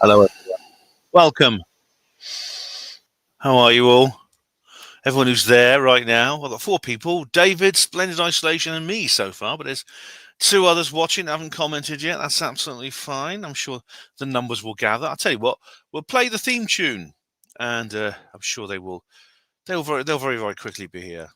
Hello, everyone. Welcome. How are you all? Everyone who's there right now. I've got 4 people. David, Splendid Isolation, and me so far, but there's 2 others watching that haven't commented yet. That's absolutely fine. I'm sure the numbers will gather. I'll tell you what, we'll play the theme tune, and I'm sure they will. They'll very, very quickly be here.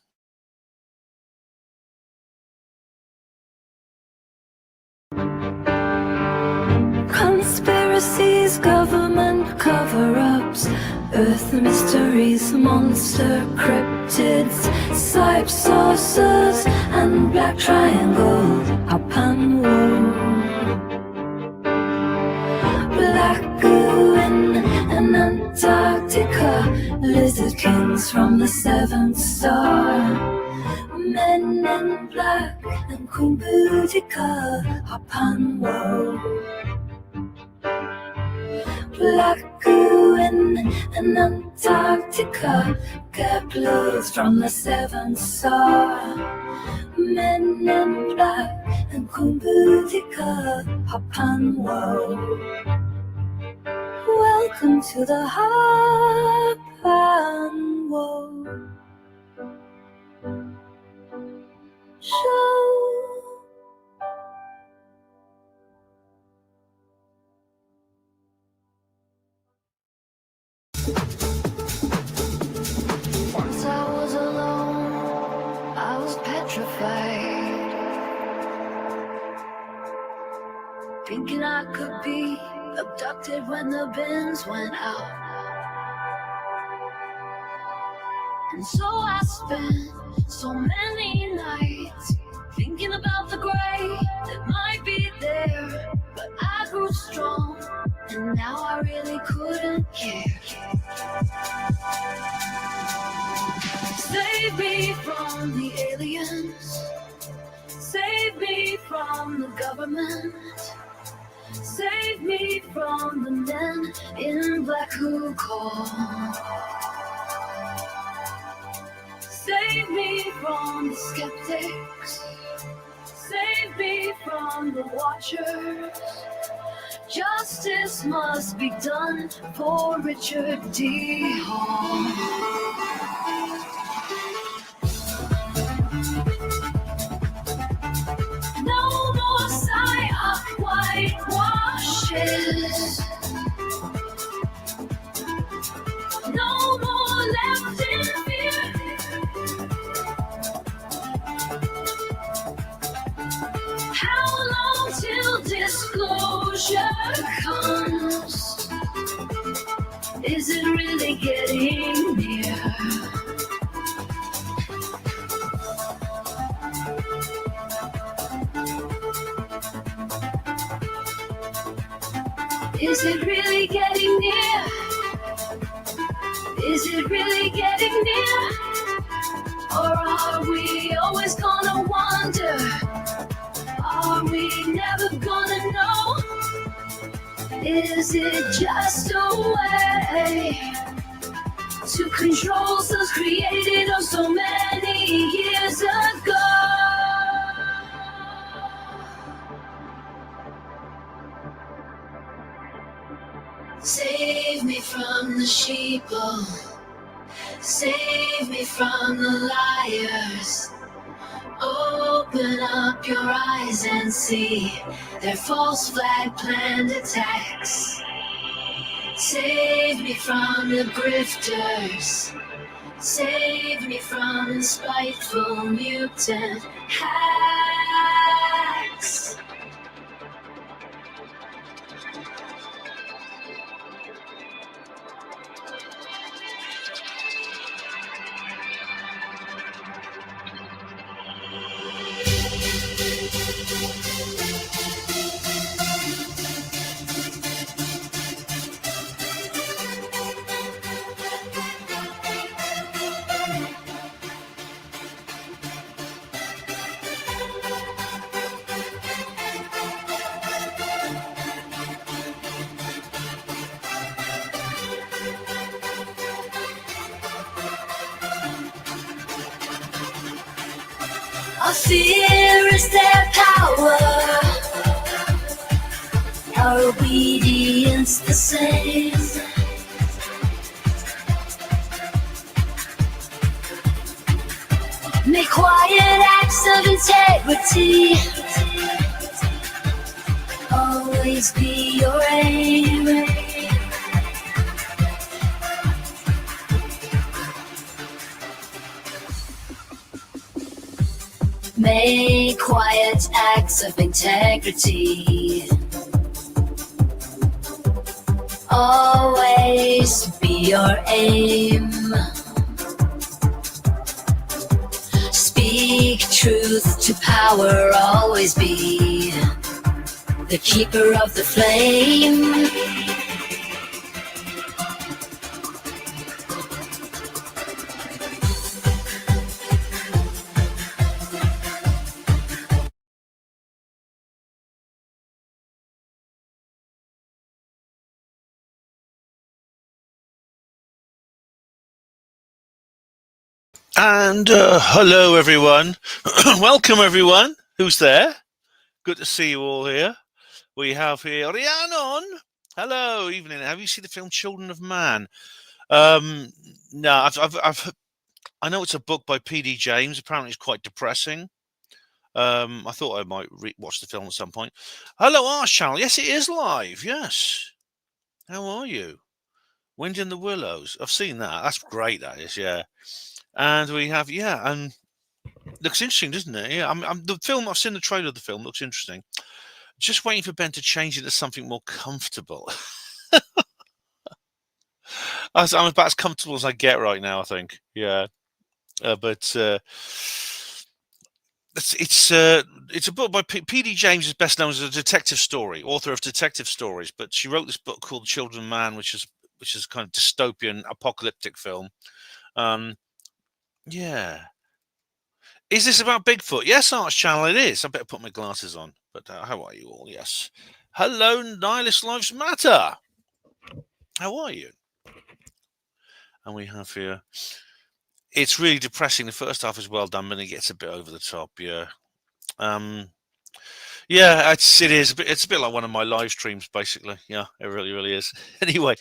Conspiracies, government cover-ups, earth mysteries, monster cryptids, cyber saucers, and black triangles up and Black goo in Antarctica, lizard kings from the 7th star. Men in black and Queen Boudica, up and Black goo in Antarctica, Keplers from the 7th star. Men in black and Queen Boudica, up and Welcome to the Harp and Woe Show. Once I was alone, I was petrified, thinking I could be abducted when the bins went out. And so I spent so many nights thinking about the gray that might be there. But I grew strong, and now I really couldn't care. Save me from the aliens, save me from the government, save me from the men in black who call. Save me from the skeptics, save me from the watchers. Justice must be done for Richard D. Hall. No more psyop whitewashes. No more left in fear. How long till disclosure comes? Is it really getting near? Is it really getting near? Is it really getting near? Or are we always gonna wonder? Are we never gonna know? Is it just a way to control us created oh so many years ago? Save me from the sheeple, save me from the liars. Open up your eyes and see their false flag planned attacks. Save me from the grifters, save me from the spiteful mutant hacks. Our fear is their power, our obedience the same. Make quiet acts of integrity always be your aim. Make quiet acts of integrity always be your aim. Speak truth to power, always be the keeper of the flame. And hello, everyone. Welcome, everyone. Who's there? Good to see you all here. We have here Rhiannon. Hello, evening. Have you seen the film Children of Man? No, I know it's a book by P.D. James. Apparently, it's quite depressing. I thought I might watch the film at some point. Hello, Arch Channel. Yes, it is live. Yes. How are you? Wind in the Willows. I've seen that. That's great. That is. Yeah. And we have and looks interesting, doesn't it? Yeah. The film. I've seen the trailer of the film. Looks interesting. Just waiting for Ben to change it to something more comfortable. I'm about as comfortable as I get right now, I think. Yeah, but it's a book by P.D. James, is best known as a detective story, author of detective stories. But she wrote this book called Children of Man, which is kind of dystopian, apocalyptic film. Yeah. Is this about Bigfoot? Yes, Arch Channel, it is. I better put my glasses on. But how are you all? Yes. Hello, Nihilist Lives Matter. How are you? And we have here. It's really depressing. The first half is well done, but it gets a bit over the top. Yeah. Yeah, it is. It's a bit like one of my live streams, basically. Yeah, it really, really is. Anyway,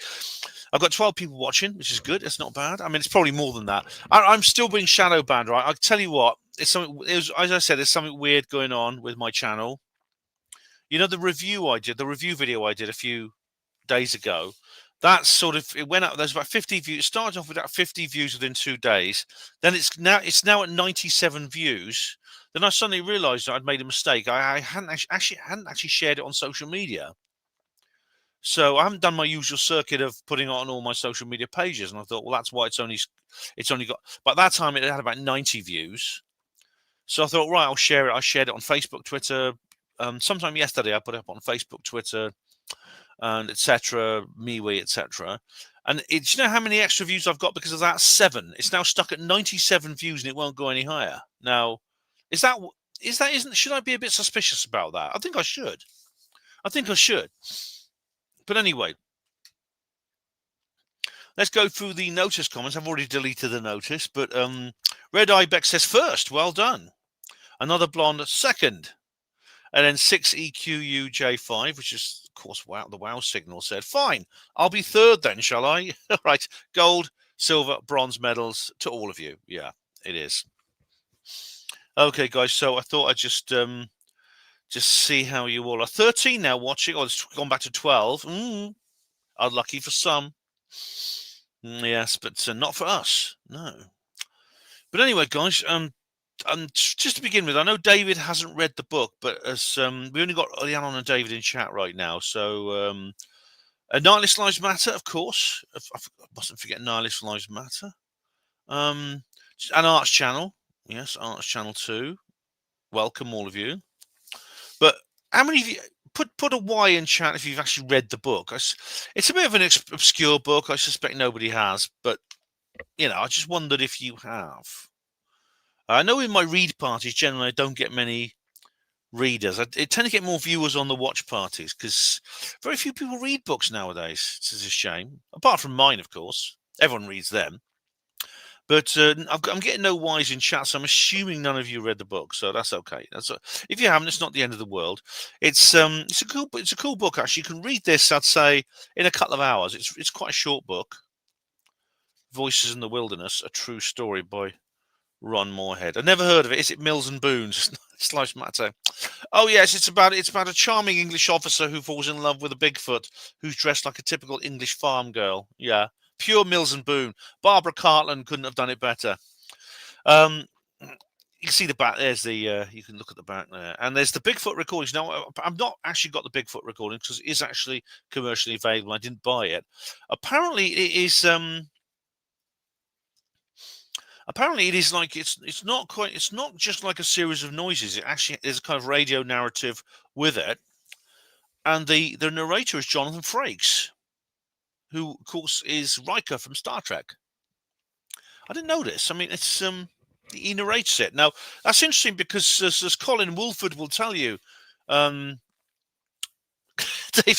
I've got 12 people watching, which is good. It's not bad. I mean, it's probably more than that. I'm still being shadow banned, right? I'll tell you what. As I said, there's something weird going on with my channel. You know, the review video I did a few days ago. That it went up. There's about 50 views. It started off with about 50 views within 2 days. Then it's now at 97 views. Then I suddenly realised that I'd made a mistake. I hadn't actually shared it on social media. So I haven't done my usual circuit of putting it on all my social media pages. And I thought, well, that's why it's only got. By that time, it had about 90 views. So I thought, right, I'll share it. I shared it on Facebook, Twitter. Sometime yesterday, I put it up on Facebook, Twitter, and etc., MeWe, etc. And you know how many extra views I've got because of that? 7. It's now stuck at 97 views and it won't go any higher. Now, should I be a bit suspicious about that? I think I should. But anyway, let's go through the notice comments. I've already deleted the notice, but Red Ibex says first, well done. Another blonde second. And then 6EQUJ5, which is, of course, wow, the wow signal said, fine, I'll be third then, shall I? Right, gold, silver, bronze medals to all of you. Yeah, it is. Okay, guys, so I thought I'd just see how you all are. 13 now watching. Oh, it's gone back to 12. Unlucky for some. Yes, but not for us. No. But anyway, guys, just to begin with, I know David hasn't read the book, but as we only got Rhiannon and David in chat right now, so Nihilist Lives Matter, of course. I mustn't forget Nihilist Lives Matter. And Arch Channel, yes, Arch Channel 2. Welcome, all of you. But how many of you put a Y in chat if you've actually read the book? It's a bit of an obscure book. I suspect nobody has, but I just wondered if you have. I know in my read parties, generally, I don't get many readers. I tend to get more viewers on the watch parties because very few people read books nowadays. It's a shame. Apart from mine, of course. Everyone reads them. But I'm getting no wise in chat, so I'm assuming none of you read the book, so that's okay. If you haven't, it's not the end of the world. It's a cool book actually. You can read this, I'd say, in a couple of hours. It's quite a short book. Voices in the Wilderness: A True Story by Ron Morehead. I've never heard of it. Is it Mills and Boons? It's Life's Matter. Oh yes, it's about a charming English officer who falls in love with a Bigfoot who's dressed like a typical English farm girl. Yeah, pure Mills and Boone. Barbara Cartland couldn't have done it better. You can see the back. There's the. You can look at the back there, and there's the Bigfoot recordings. Now, I've not actually got the Bigfoot recording because it is actually commercially available. I didn't buy it. Apparently, it is. Apparently, it is like it's not quite. It's not just like a series of noises. It actually there's a kind of radio narrative with it, and the narrator is Jonathan Frakes, who of course is Riker from Star Trek. I didn't know this. I mean, it's he narrates it. Now that's interesting because as Colin Woolford will tell you, Dave's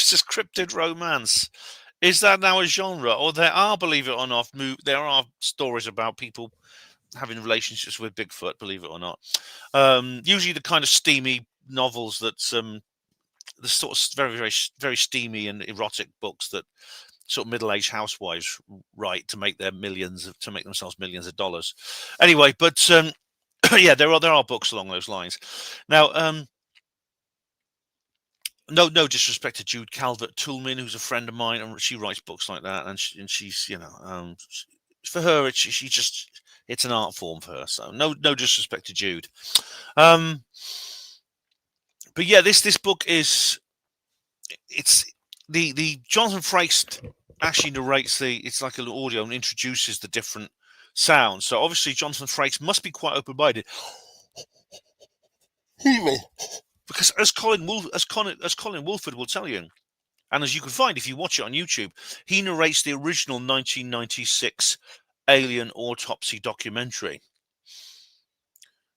just cryptid romance. Is that now a genre, or there are, believe it or not, there are stories about people having relationships with Bigfoot, believe it or not. Usually the kind of steamy novels that the sort of very, very, very steamy and erotic books that sort of middle-aged housewives write to make themselves millions of dollars. Anyway, but yeah, there are books along those lines. Now, no disrespect to Jude Calvert-Toulmin, who's a friend of mine, and she writes books like that, and she's for her, it's an art form for her. So no disrespect to Jude. But yeah, this book it's the Jonathan Frakes actually narrates it's like an audio and introduces the different sounds. So obviously Jonathan Frakes must be quite open-minded. Because as Colin Woolford will tell you, and as you can find if you watch it on YouTube, he narrates the original 1996 alien autopsy documentary,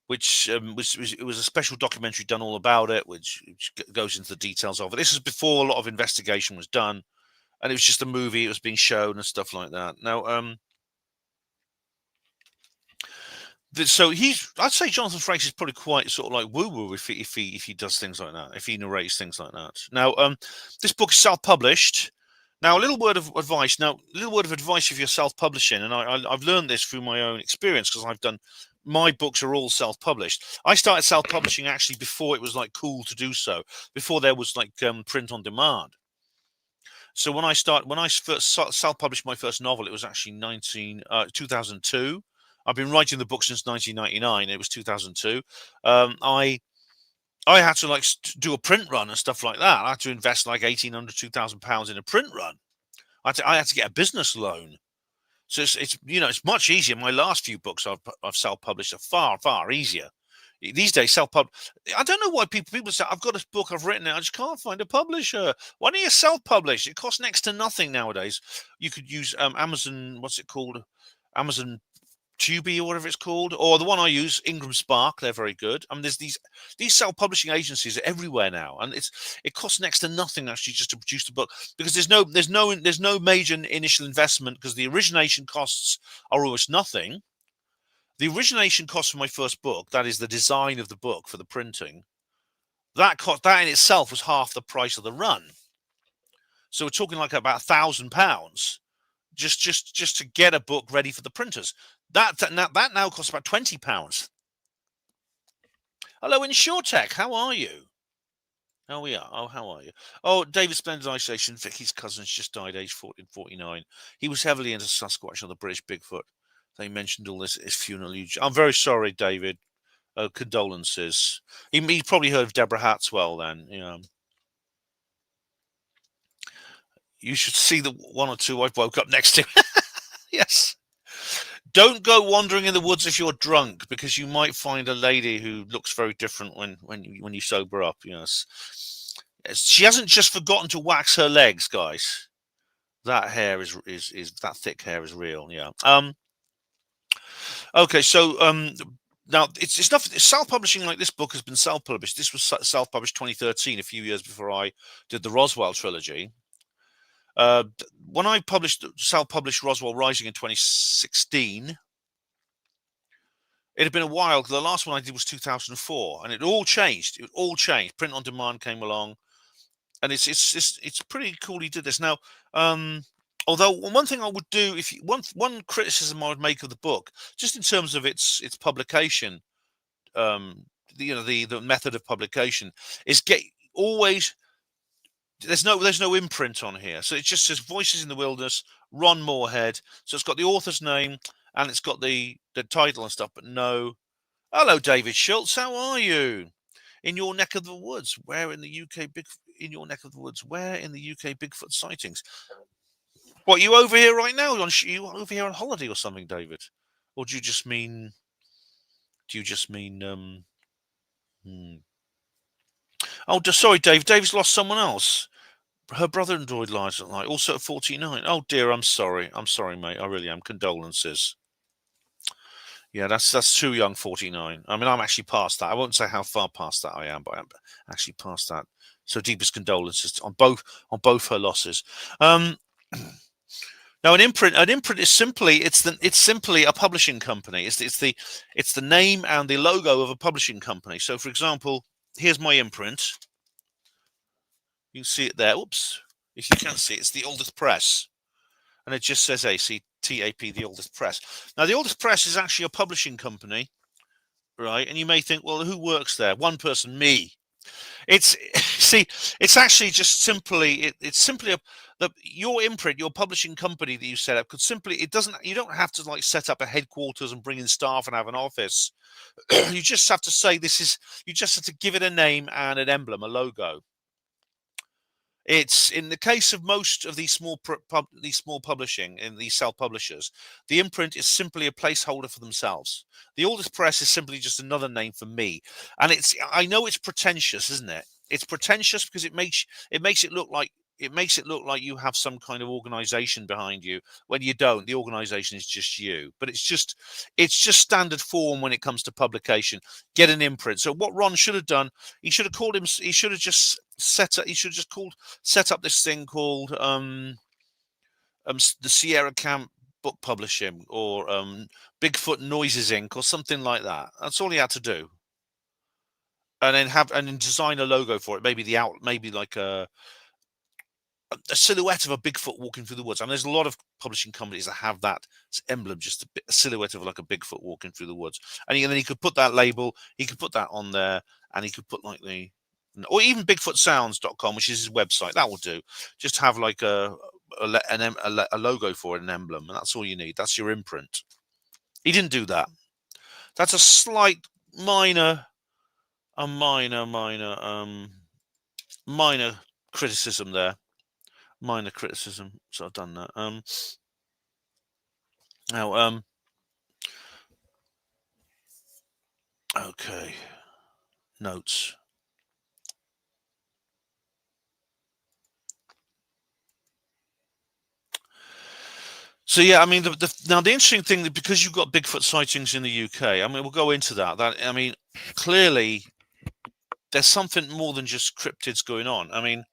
which was a special documentary done all about it, which goes into the details of it. This is before a lot of investigation was done, and it was just a movie. It was being shown and stuff like that. Now, so I'd say Jonathan Frakes is probably quite sort of like woo-woo if he does things like that, if he narrates things like that. Now, this book is self-published. Now, a little word of advice. If you're self-publishing, and I've learned this through my own experience because my books are all self-published. I started self-publishing actually before it was like cool to do so, before there was like print on demand. So when I first self-published my first novel, it was actually 2002. I've been writing the book since 1999. It was 2002. I had to do a print run and stuff like that. I had to invest like £1,800, £2,000 in a print run. I had to get a business loan. So it's much easier. My last few books I've self-published are far easier. These days, I don't know why people say, I've got a book I've written, I just can't find a publisher. Why don't you self-publish? It costs next to nothing nowadays. You could use Amazon, what's it called? Amazon Tubi or whatever it's called, or the one I use, Ingram Spark. They're very good. I mean, there's these self-publishing agencies are everywhere now, and it costs next to nothing actually just to produce the book, because there's no major initial investment, because the origination costs are almost nothing. The origination cost for my first book, that is the design of the book for the printing, that in itself was half the price of the run. So we're talking like about £1,000 just to get a book ready for the printers. That now costs about £20. Hello, InsurTech. How are you? Oh, we are. Oh, how are you? Oh, David Splendid Isolation. Vicky's cousin's just died, age 49. He was heavily into Sasquatch or the British Bigfoot. They mentioned all this at his funeral. I'm very sorry, David. Condolences. He probably heard of Deborah Hatswell then. Yeah. You should see the one or two I've woke up next to. Yes. Don't go wandering in the woods if you're drunk, because you might find a lady who looks very different when you sober up. Yes. She hasn't just forgotten to wax her legs, guys. That hair is that thick hair is real. Yeah. Okay. So now it's not self-publishing like this book has been self-published. This was self-published 2013, a few years before I did the Roswell trilogy. When I self-published Roswell Rising in 2016, It had been a while. The last one I did was 2004, and it all changed. It all changed. Print on demand came along, and it's pretty cool he did this. Now, although one thing I would do, if you, one criticism I would make of the book, just in terms of its publication, the method of publication, is always. There's no imprint on here, so it just says Voices in the Wilderness, Ron Morehead. So it's got the author's name and it's got the title and stuff, but no. Hello, David Schultz. How are you? In your neck of the woods, where in the UK in your neck of the woods, where in the UK Bigfoot sightings? What, you over here right now? You over here on holiday or something, David? Or do you just mean? Oh, sorry, Dave. Dave's lost someone else. Her brother died last night, also at 49. Oh dear, I'm sorry. I'm sorry, mate. I really am. Condolences. Yeah, that's too young, 49. I mean, I'm actually past that. I won't say how far past that I am, but I'm actually past that. So deepest condolences on both her losses. Now, an imprint is simply it's simply a publishing company. It's the name and the logo of a publishing company. So, for example, here's my imprint. You can see it there. Oops. If you can't see it, it's the Oldest Press. And it just says ACTAP, the Oldest Press. Now, the Oldest Press is actually a publishing company, right? And you may think, well, who works there? One person, me. It's actually just simply it's simply your imprint, your publishing company that you set up you don't have to like set up a headquarters and bring in staff and have an office. You just have to say you just have to give it a name and an emblem, a logo. It's in the case of most of these small publishing and these self-publishers, the imprint is simply a placeholder for themselves. The Oldest Press is simply just another name for me, and I know it's pretentious, isn't it? It's pretentious because it makes it look like you have some kind of organization behind you when you don't. The organization is just you, but it's just standard form when it comes to publication. Get an imprint. So what Ron should have done, he should have just set up this thing called the Sierra Camp Book Publishing or Bigfoot Noises Inc. or something like that. That's all he had to do. And then design a logo for it. Maybe like a silhouette of a Bigfoot walking through the woods. I mean, there's a lot of publishing companies that have that emblem, just a silhouette of like a Bigfoot walking through the woods. And then he could put that label, he could put that on there, and he could put like or even BigfootSounds.com, which is his website. That will do. Just have like a logo for it, an emblem, and that's all you need. That's your imprint. He didn't do that. That's a slight minor criticism there. Minor criticism. So I've done that. Now, okay. Notes. So yeah, I mean, now the interesting thing, because you've got Bigfoot sightings in the UK, I mean, we'll go into that. I mean, clearly, there's something more than just cryptids going on. I mean,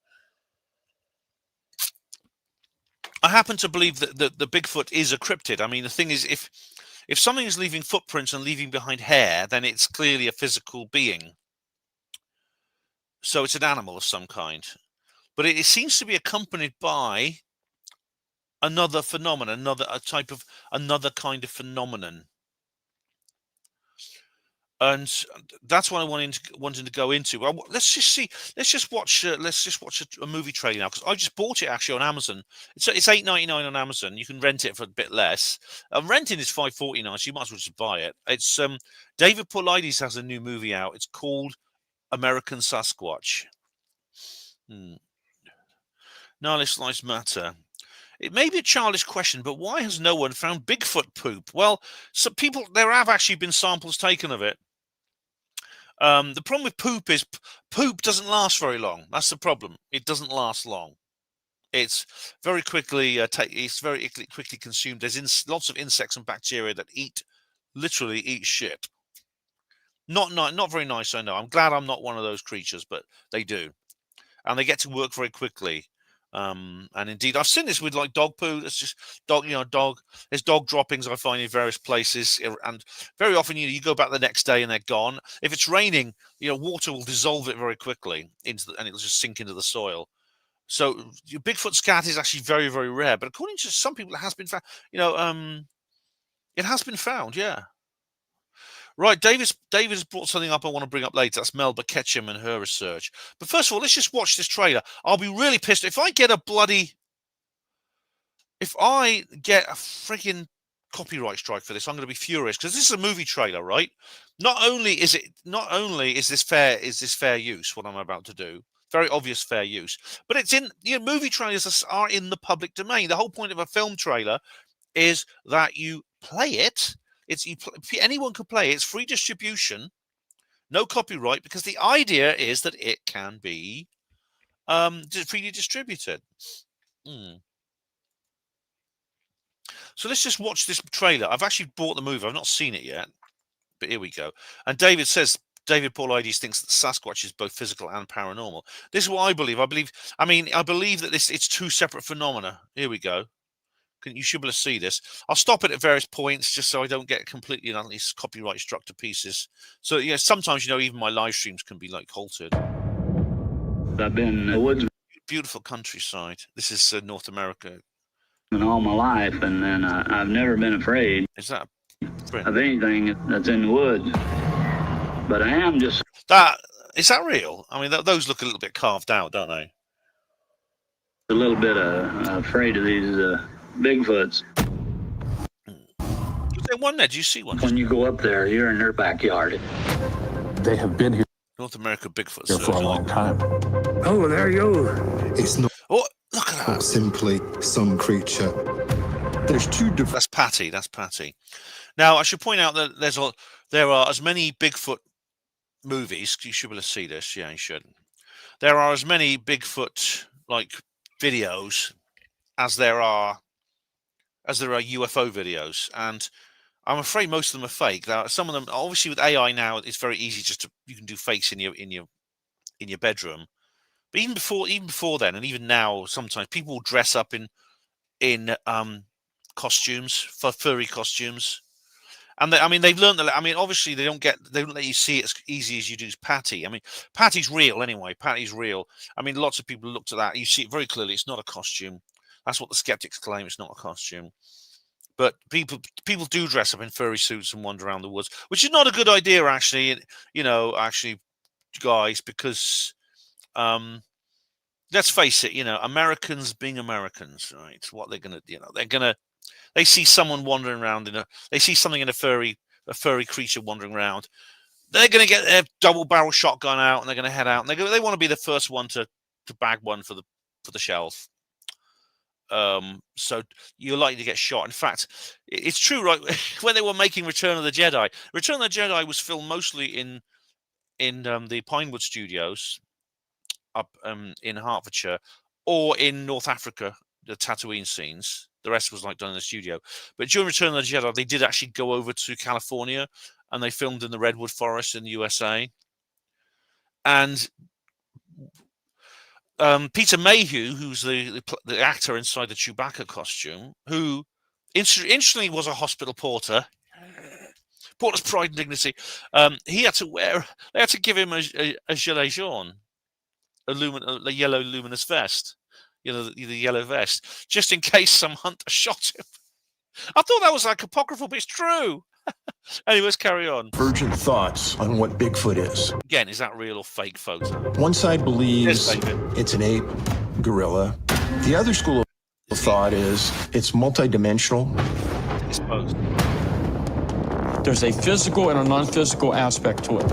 I happen to believe that the Bigfoot is a cryptid. I mean, the thing is, if something is leaving footprints and leaving behind hair, then it's clearly a physical being. So it's an animal of some kind. But it seems to be accompanied by another phenomenon, another kind of phenomenon. And that's what I wanted to go into. Well, let's just watch a movie trailer now, because I just bought it actually on Amazon. It's $8.99 on Amazon. You can rent it for a bit less. Renting is $5.49, so you might as well just buy it. It's David Paulides has a new movie out. It's called American Sasquatch. Knowledge Lives Matter. It may be a childish question, but why has no one found Bigfoot poop? Well, there have actually been samples taken of it. The problem with poop is poop doesn't last very long. That's the problem. It doesn't last long. It's very quickly quickly consumed. There's lots of insects and bacteria that literally eat shit. Not very nice, I know. I'm glad I'm not one of those creatures, but they do, and they get to work very quickly. And indeed, I've seen this with like dog poo. That's just dog, there's dog droppings I find in various places, and very often you go back the next day and they're gone. If it's raining, water will dissolve it very quickly and it'll just sink into the soil. So your Bigfoot scat is actually very, very rare, but according to some people, it has been found. It has been found, yeah. Right, David has brought something up I want to bring up later. That's Melba Ketchum and her research. But first of all, let's just watch this trailer. I'll be really pissed if I get a freaking copyright strike for this. I'm going to be furious because this is a movie trailer, right? Not only is this fair use, what I'm about to do, very obvious fair use, but it's in movie trailers are in the public domain. The whole point of a film trailer is that you play it. Anyone can play it. It's free distribution, no copyright, because the idea is that it can be freely distributed. So let's just watch this trailer. I've actually bought the movie. I've not seen it yet, but here we go. And David Paulides thinks that Sasquatch is both physical and paranormal. This is what I believe. I believe that it's two separate phenomena. Here we go. You should be able to see this. I'll stop it at various points just so I don't get completely and at least copyright struck to pieces. So sometimes even my live streams can be like halted. I've been in the woods. Beautiful countryside. This is North America. All my life, and then I've never been afraid. Is that of anything that's in the woods? But I am just. Is that real? I mean, those look a little bit carved out, don't they? A little bit afraid of these Bigfoots. Was there one there? Do you see one? When you go up there, you're in their backyard. They have been here. North America Bigfoot here for a long time. Oh, there you go. It's not. Oh, look at that. Simply some creature. There's two different. That's Patty. Now, I should point out that there are as many Bigfoot movies. You should be able to see this. Yeah, you should. There are as many Bigfoot videos as there are UFO videos, and I'm afraid most of them are fake. Now, some of them, obviously, with AI now, it's very easy you can do fakes in your bedroom. But even before then, and even now, sometimes people dress up in costumes, furry costumes, and they've learned that. I mean, obviously, they don't let you see it as easy as you do as Patty. I mean, Patty's real anyway. Patty's real. I mean, lots of people looked at that. You see it very clearly. It's not a costume. That's what the skeptics claim. It's not a costume. But people do dress up in furry suits and wander around the woods, which is not a good idea, actually. Guys, because let's face it, Americans being Americans, right? What they're gonna, they see someone wandering around they see something in a furry creature wandering around. They're gonna get their double barrel shotgun out and they're gonna head out and they want to be the first one to bag one for the shelf. So you're likely to get shot. In fact, it's true, right? When they were making Return of the Jedi was filmed mostly in the Pinewood Studios up in Hertfordshire or in North Africa, the Tatooine scenes. The rest was done in the studio. But during Return of the Jedi, they did actually go over to California and they filmed in the Redwood Forest in the USA. And Peter Mayhew, who's the actor inside the Chewbacca costume, who interestingly was a hospital porter, porter's pride and dignity, they had to give him a gilet jaune, a yellow luminous vest, the yellow vest, just in case some hunter shot him. I thought that was apocryphal, but it's true. Anyways, carry on. Divergent thoughts on what Bigfoot is. Again, is that real or fake photo? One side believes it's an ape, gorilla. The other school of thought is it's multidimensional. I suppose. There's a physical and a non-physical aspect to it.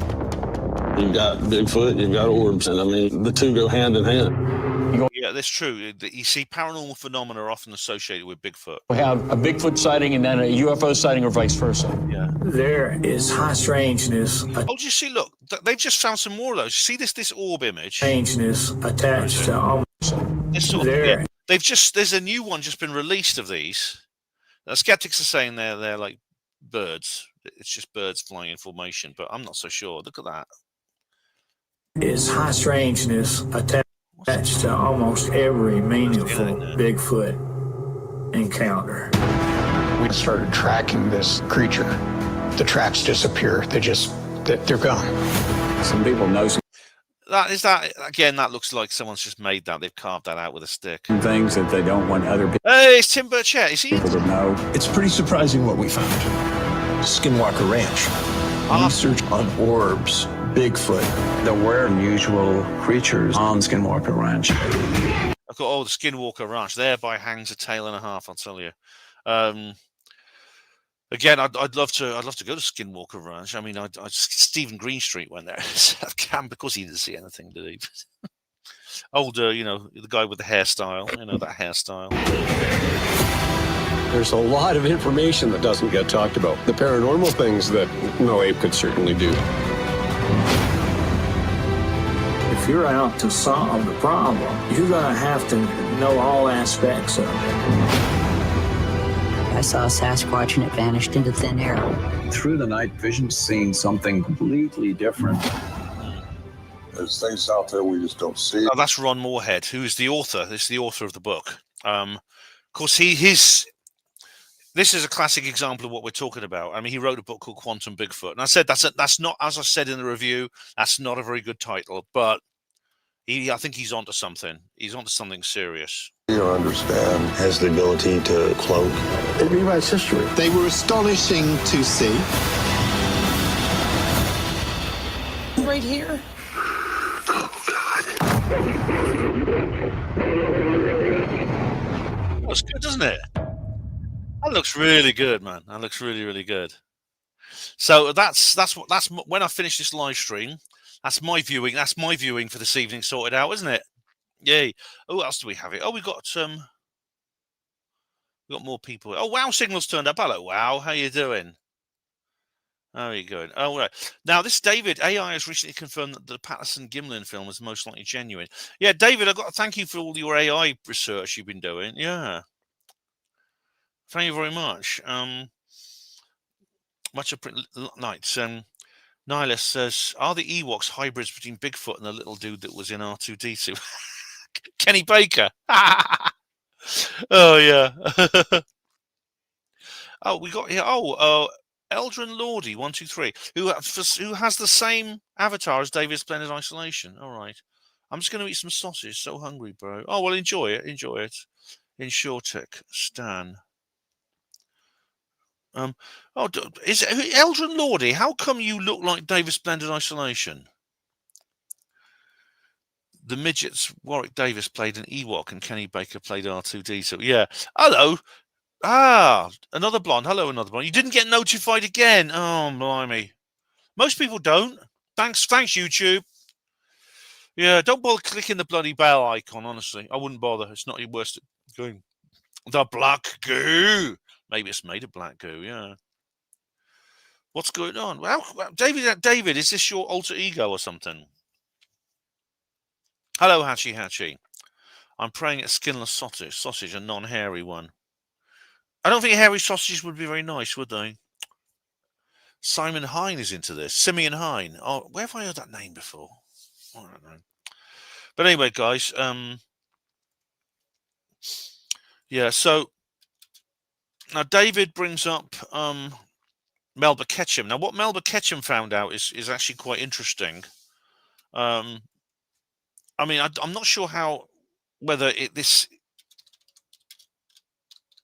You've got Bigfoot, you've got orbs, and the two go hand in hand. Yeah, that's true. You see, paranormal phenomena are often associated with Bigfoot. We have a Bigfoot sighting and then a UFO sighting or vice versa. Yeah. There is high strangeness. Oh, do you see? Look, they've just found some more of those. See this orb image? Strangeness attached to all. There. There's a new one just been released of these. Now, skeptics are saying they're like birds. It's just birds flying in formation, but I'm not so sure. Look at that. Is high strangeness attached. attached to almost every meaningful Bigfoot encounter. We started tracking this creature. The tracks disappear. They're gone. Some people know some That looks like someone's just made that. They've carved that out with a stick. things that they don't want other Hey, it's Tim Burchett. Is he? people to know. It's pretty surprising what we found. Skinwalker Ranch. Research on orbs, Bigfoot. There were unusual creatures on Skinwalker Ranch. I've got the Skinwalker Ranch. Thereby hangs a tail and a half. I'll tell you. Again, I'd love to go to Skinwalker Ranch. I mean, Stephen Greenstreet went there because he didn't see anything, did he? Older, the guy with the hairstyle. That hairstyle. There's a lot of information that doesn't get talked about. The paranormal things that no ape could certainly do. If you're out to solve the problem, you're going to have to know all aspects of it. I saw a Sasquatch and it vanished into thin air. Through the night vision, seeing something completely different. There's things out there we just don't see. Oh, that's Ron Morehead, who is the author. This is the author of the book. Of course, this is a classic example of what we're talking about. I mean, he wrote a book called Quantum Bigfoot, and I said that's not, as I said in the review, that's not a very good title, but I think he's onto something. He's onto something serious. You understand, has the ability to cloak. It rewrites history. They were astonishing to see. Right here. Looks good, doesn't it? That looks really good, man. That looks really, really good. So that's when I finish this live stream. That's my viewing. That's my viewing for this evening sorted out, isn't it? Yay! Oh, what else do we have it? Oh, we got more people. Oh, Wow Signal's turned up. Hello, Wow. How you doing? How are you going? Oh, right. Now, this David AI has recently confirmed that the Patterson Gimlin film is most likely genuine. Yeah, David, I've got to thank you for all your AI research you've been doing. Yeah. Thank you very much. Much appreciated. Nihilus says, are the Ewoks hybrids between Bigfoot and the little dude that was in R2D2? Kenny Baker. Oh, yeah. Oh, we got here. Oh, Eldrin Lordy, 123, who has the same avatar as David Splendid Isolation. All right. I'm just going to eat some sausage. So hungry, bro. Oh, well, enjoy it. Enjoy it. In Shortec, Stan. Is it Eldrin Lordy? How come you look like David Splendid Isolation? The midgets. Warwick Davis played an Ewok, and Kenny Baker played R2D. So yeah. Hello. Another blonde. Hello, another blonde. You didn't get notified again. Oh, blimey. Most people don't. Thanks, YouTube. Yeah, don't bother clicking the bloody bell icon. Honestly, I wouldn't bother. It's not your worst going. The black goo. Maybe it's made of black goo, yeah. What's going on? Well, David, is this your alter ego or something? Hello, Hachi. I'm praying at skinless sausage, a non-hairy one. I don't think hairy sausages would be very nice, would they? Simon Hine is into this. Simeon Hine. Oh, where have I heard that name before? I don't know. But anyway, guys, yeah, so now David brings up Melba Ketchum. Now, what Melba Ketchum found out is actually quite interesting. I mean, I'm not sure whether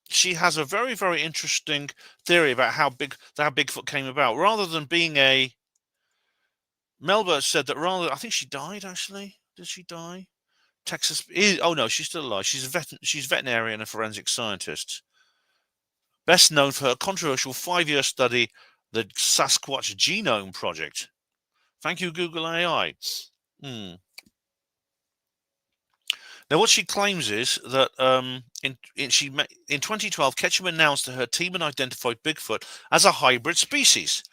she has a very, very interesting theory about how Bigfoot came about. Rather than being Melba said that I think she died, actually. Did she die? Texas. Oh, no, she's still alive. She's a veterinarian and forensic scientist. Best known for her controversial 5-year study, the Sasquatch Genome Project. Thank you, Google AI. Now, what she claims is that in 2012, Ketchum announced that her team had identified Bigfoot as a hybrid species,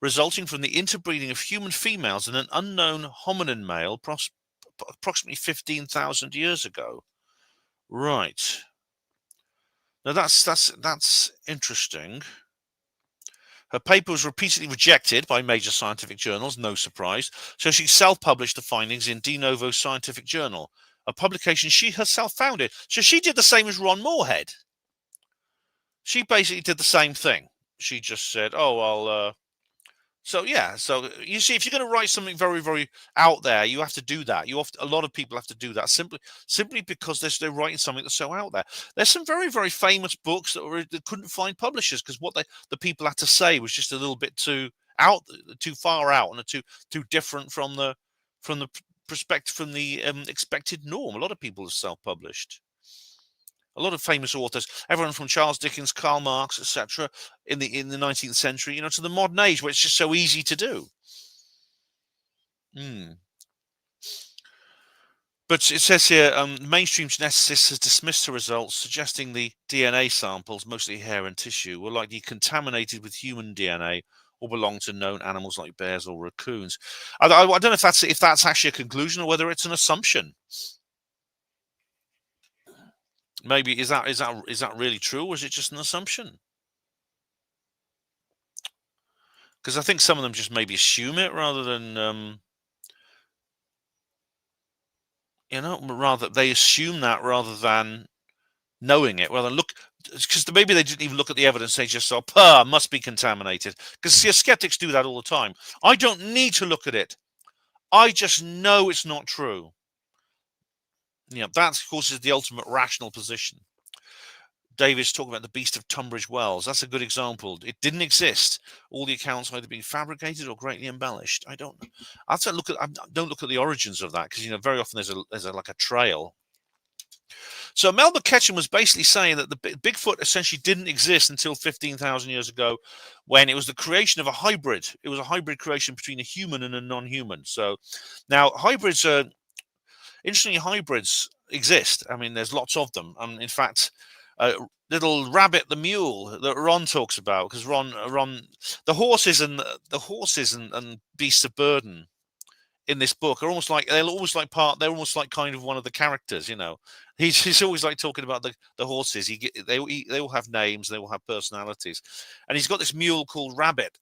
resulting from the interbreeding of human females and an unknown hominin male approximately 15,000 years ago. Right. Now, that's interesting. Her paper was repeatedly rejected by major scientific journals, no surprise, so she self-published the findings in De Novo Scientific Journal. a publication she herself founded. So she did the same as Ron Morehead. She basically did the same thing. She just said, "Oh, I'll." So yeah, so you see, if you're going to write something very, very out there, you have to do that. A lot of people have to do that simply because they're writing something that's so out there. There's some very, very famous books that couldn't find publishers because what the people had to say was just a little bit too far out, and too different from the perspective, from the expected norm. A lot of people have self-published. A lot of famous authors, everyone from Charles Dickens, Karl Marx, etc., in the 19th century, to the modern age, where it's just so easy to do. But it says here, mainstream geneticists has dismissed the results, suggesting the DNA samples, mostly hair and tissue, were likely contaminated with human DNA or belong to known animals like bears or raccoons. I don't know if that's actually a conclusion or whether it's an assumption. Maybe is that really true, or is it just an assumption? Because I think some of them just maybe assume it rather than rather they assume that rather than knowing it. Rather than look, because maybe they didn't even look at the evidence. They just saw, must be contaminated. Because skeptics do that all the time. I don't need to look at it. I just know it's not true. That, of course, is the ultimate rational position. David's talking about the beast of Tunbridge Wells. That's a good example. It didn't exist. All the accounts either being fabricated or greatly embellished. I don't look at the origins of that, because very often there's like a trail. So Melba Ketchum was basically saying that the Bigfoot essentially didn't exist until 15,000 years ago, when it was the creation of a hybrid. It was a hybrid creation between a human and a non-human. So now hybrids are interestingly, hybrids exist. I mean, there's lots of them. In fact, little Rabbit the mule that Ron talks about, because Ron, the horses and beasts of burden in this book are they're almost like kind of one of the characters. He's always like talking about the horses. They all have names, they all have personalities, and he's got this mule called Rabbit,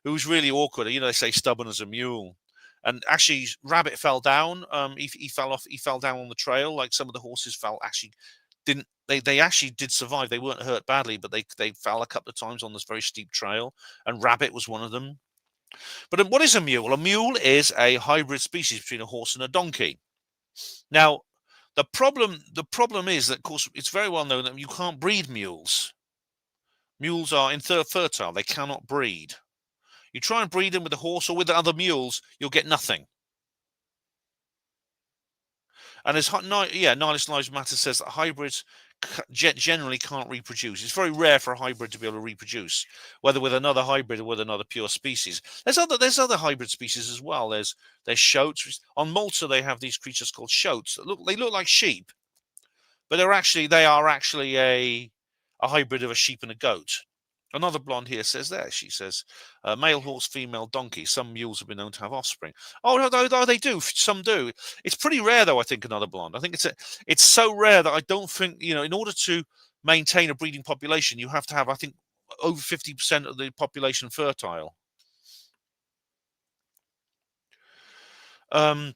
who's really awkward. They say stubborn as a mule. And actually, Rabbit fell down. He fell off. He fell down on the trail. Like some of the horses didn't. They actually did survive. They weren't hurt badly, but they fell a couple of times on this very steep trail. And Rabbit was one of them. But what is a mule? A mule is a hybrid species between a horse and a donkey. Now, the problem is that, of course, it's very well known that you can't breed mules. Mules are infertile. They cannot breed. You try and breed them with a horse or with other mules, you'll get nothing. And as Nihilist Lives Matter says, that hybrids generally can't reproduce. It's very rare for a hybrid to be able to reproduce, whether with another hybrid or with another pure species. There's other hybrid species as well. There's shoats. On Malta, they have these creatures called shoats. They look like sheep, but they are actually a hybrid of a sheep and a goat. Another blonde here says she says, male horse, female donkey. Some mules have been known to have offspring. Oh, no, they do. Some do. It's pretty rare, though, I think, another blonde. I think it's so rare that I don't think, in order to maintain a breeding population, you have to have, I think, over 50% of the population fertile. And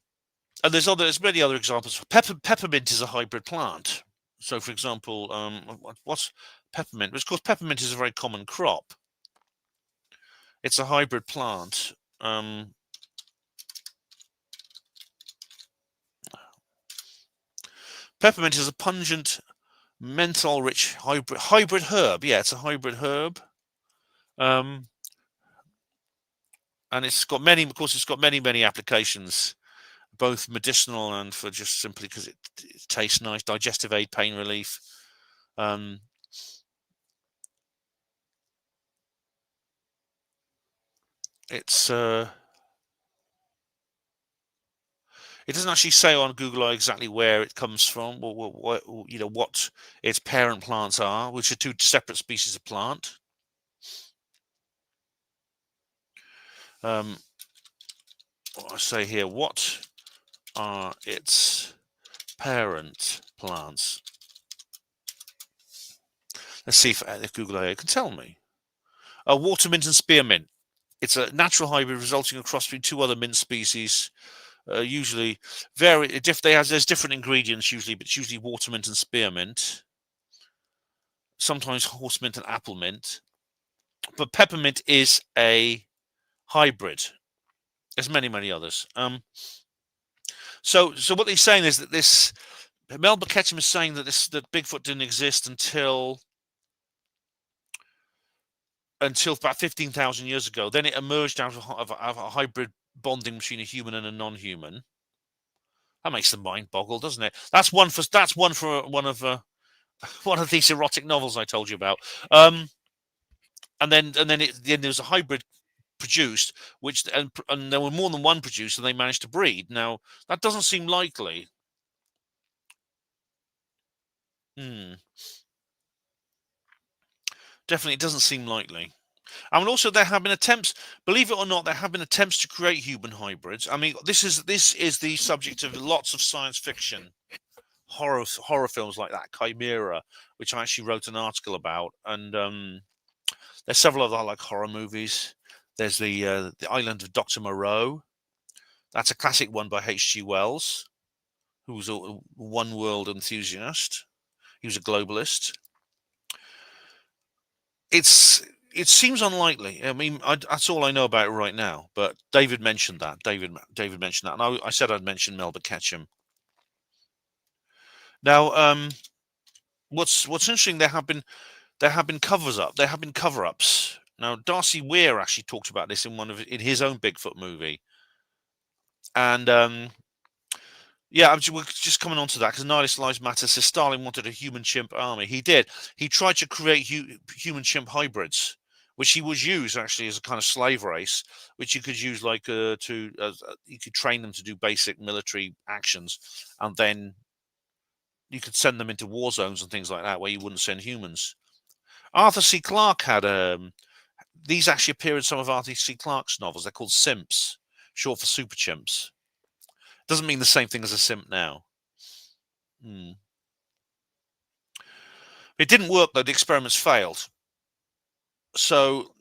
there's many other examples. Peppermint is a hybrid plant. So, for example, what's peppermint? Because, of course, peppermint is a very common crop. It's a hybrid plant. Peppermint is a pungent, menthol-rich hybrid herb. Yeah, it's a hybrid herb. And it's got many applications, both medicinal and for just simply because it tastes nice, digestive aid, pain relief. It doesn't actually say on Google exactly where it comes from, or what its parent plants are, which are two separate species of plant. I say here, what are its parent plants? Let's see if Google AI can tell me. Watermint and spearmint. It's a natural hybrid resulting in a cross between two other mint species. Usually, there's different ingredients usually, but it's usually watermint and spearmint. Sometimes horse mint and apple mint, but peppermint is a hybrid. There's many others. So what they're saying is that this Melba Ketchum is saying that that Bigfoot didn't exist until about 15,000 years ago. Then it emerged out of a hybrid bonding between a human and a non-human. That makes the mind boggle, doesn't it? That's one for one of these erotic novels I told you about. And then there was a hybrid produced, and there were more than one produced, and they managed to breed. Now that doesn't seem likely. Definitely, it doesn't seem likely. I mean, also there have been attempts. Believe it or not, there have been attempts to create human hybrids. I mean, this is the subject of lots of science fiction, horror films like that, Chimera, which I actually wrote an article about, and there's several other like horror movies. There's the Island of Dr. Moreau. That's a classic one by H.G. Wells, who was a one world enthusiast. He was a globalist. It seems unlikely. I mean, that's all I know about it right now. But David mentioned that. David mentioned that, and I said I'd mention Melba Ketchum. Now, what's interesting? There have been cover-ups. Now, Darcy Weir actually talked about this in his own Bigfoot movie, and yeah, we're just coming on to that because Nihilist Lives Matter says Stalin wanted a human-chimp army. He did. He tried to create human-chimp hybrids, which he would use actually as a kind of slave race, which you could use you could train them to do basic military actions, and then you could send them into war zones and things like that where you wouldn't send humans. Arthur C. Clarke had these actually appear in some of Arthur C. Clarke's novels. They're called simps, short for super chimps. Doesn't mean the same thing as a simp now. It didn't work though. The experiments failed. So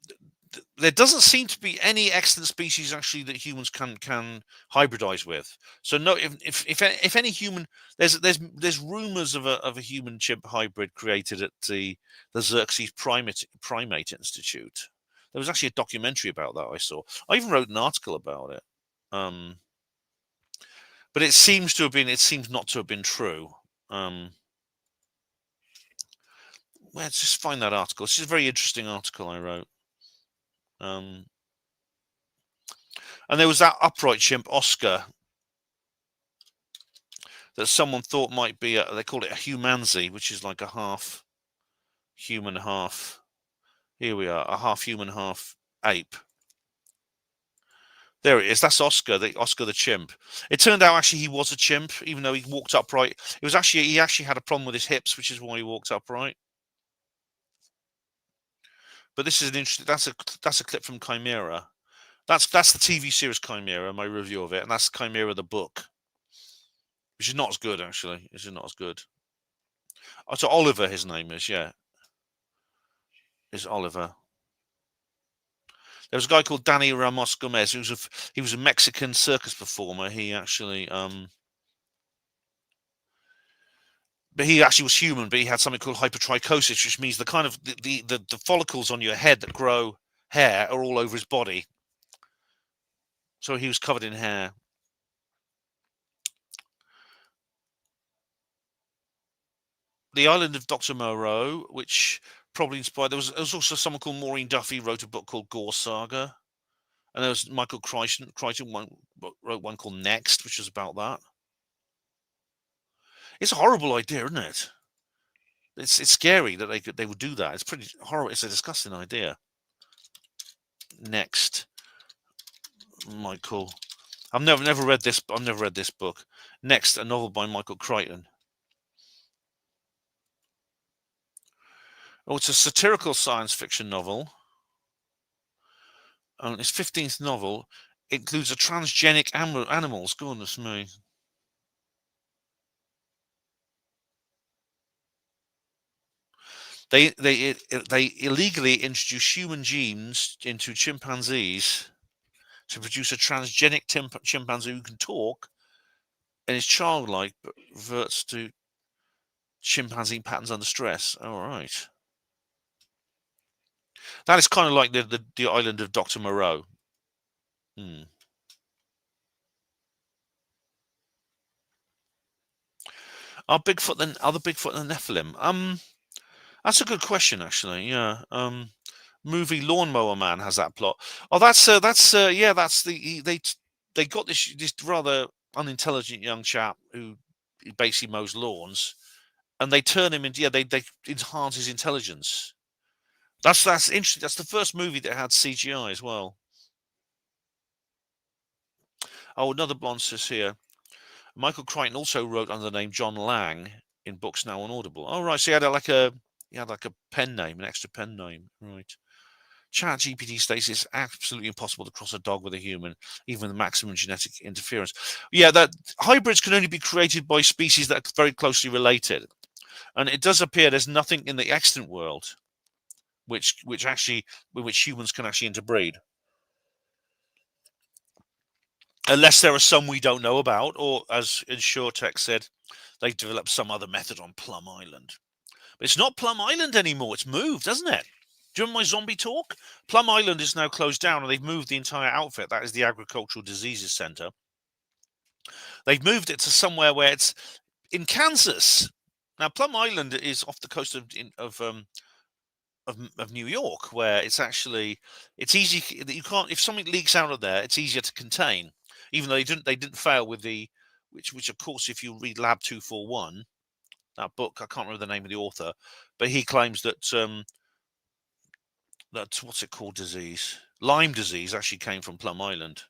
there doesn't seem to be any extant species actually that humans can hybridize with. So no, if any human, there's rumors of a human chimp hybrid created at the Xerxes Primate Institute. There was actually a documentary about that I saw. I even wrote an article about it. But it seems not to have been true. Let's just find that article. This is a very interesting article I wrote. And there was that upright chimp, Oscar, that someone thought might be, they call it a humanzi, which is like a half human, half, here we are, a half human, half ape. There it is. That's Oscar the chimp. It turned out actually he was a chimp, even though he walked upright. He actually had a problem with his hips, which is why he walked upright. But this is an interesting. That's a clip from Chimera. That's the TV series Chimera, my review of it, and that's Chimera the book, which is not as good actually. This is not as good. Oh, so Oliver, his name is is Oliver. There was a guy called Danny Ramos Gomez. He was a Mexican circus performer. He actually but he actually was human, but he had something called hypertrichosis, which means the kind of the follicles on your head that grow hair are all over his body. So he was covered in hair. The Island of Dr. Moreau, which probably inspired. There was also someone called Maureen Duffy wrote a book called Gore Saga, and there was Michael Crichton wrote one called Next, which was about that. It's a horrible idea, isn't it? It's scary that they would do that. It's pretty horrible. It's a disgusting idea. Next, Michael. I've never read this. I've never read this book. Next, a novel by Michael Crichton. Oh, it's a satirical science fiction novel. And its 15th novel includes a transgenic animals. Goodness me. They illegally introduce human genes into chimpanzees to produce a transgenic chimpanzee who can talk and is childlike but reverts to chimpanzee patterns under stress. All right. That is kind of like the island of Dr. Moreau. Are the Bigfoot and the Nephilim? That's a good question, actually. Yeah. Movie Lawnmower Man has that plot. Oh, that's they got this rather unintelligent young chap who basically mows lawns, and they turn him into they enhance his intelligence. That's interesting. That's the first movie that had CGI as well. Oh, another blonde says here. Michael Crichton also wrote under the name John Lang in books now on Audible. Oh, right. So he had like a pen name, an extra pen name. Right. ChatGPT states it's absolutely impossible to cross a dog with a human, even with maximum genetic interference. Yeah, that hybrids can only be created by species that are very closely related. And it does appear there's nothing in the extant world with which humans can actually interbreed. Unless there are some we don't know about, or as InsureTech said, they've developed some other method on Plum Island. But it's not Plum Island anymore. It's moved, hasn't it? Do you remember my zombie talk? Plum Island is now closed down, and they've moved the entire outfit. That is the Agricultural Diseases Center. They've moved it to somewhere where it's in Kansas. Now, Plum Island is off the coast of New York, where it's easy that you can't. If something leaks out of there, it's easier to contain. Even though they didn't fail with which of course, if you read Lab 241, that book, I can't remember the name of the author, but he claims that what's it called, disease? Lyme disease actually came from Plum Island.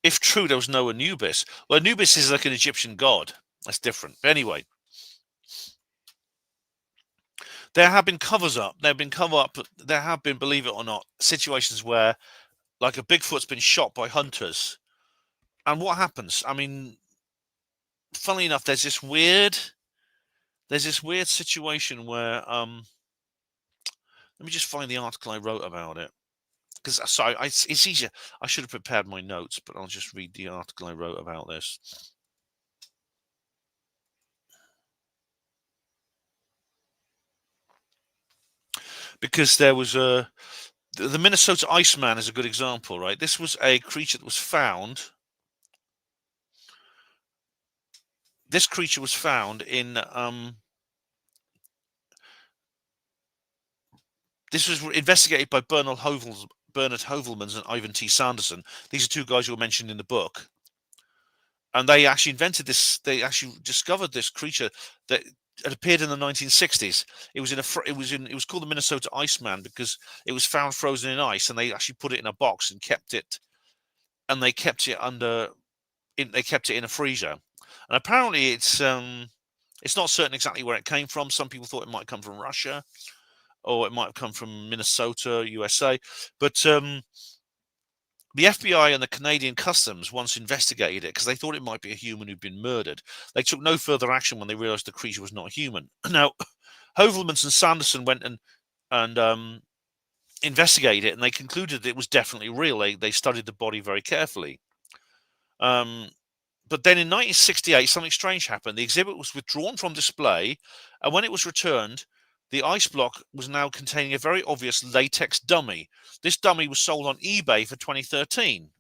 If true, there was no Anubis. Well, Anubis is like an Egyptian god. That's different. But anyway, there have been covers up. There have been, believe it or not, situations where, like, a Bigfoot's been shot by hunters. And what happens? I mean, funnily enough, there's this weird situation where let me just find the article I wrote about it, because it's easier. I should have prepared my notes, but I'll just read the article I wrote about this. Because there was the Minnesota Iceman is a good example, right? This was a creature that was found. This creature was found in this was investigated by Bernard Hovelmans and Ivan T. Sanderson. These are two guys who were mentioned in the book. And they actually invented this. They actually discovered this creature that had appeared in the 1960s. It was called the Minnesota Iceman because it was found frozen in ice, and they actually put it in a box and kept it. And they kept it in a freezer. And apparently, it's not certain exactly where it came from. Some people thought it might come from Russia, or it might have come from Minnesota, USA. But the FBI and the Canadian Customs once investigated it because they thought it might be a human who'd been murdered. They took no further action when they realized the creature was not human. Now, Hovelmans and Sanderson went and investigated it, and they concluded that it was definitely real. They studied the body very carefully. But then in 1968, something strange happened. The exhibit was withdrawn from display, and when it was returned, the ice block was now containing a very obvious latex dummy. This dummy was sold on eBay for 2013.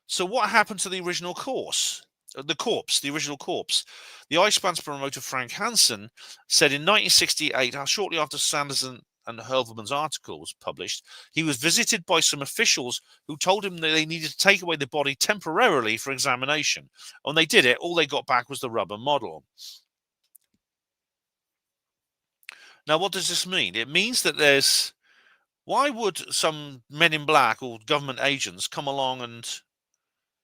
So what happened to the original corpse? The original corpse. The Iceman's promoter, Frank Hansen, said in 1968, shortly after Sanderson and Hovelman's article was published, he was visited by some officials who told him that they needed to take away the body temporarily for examination. When they did it, all they got back was the rubber model. Now, what does this mean? It means that why would some men in black or government agents come along and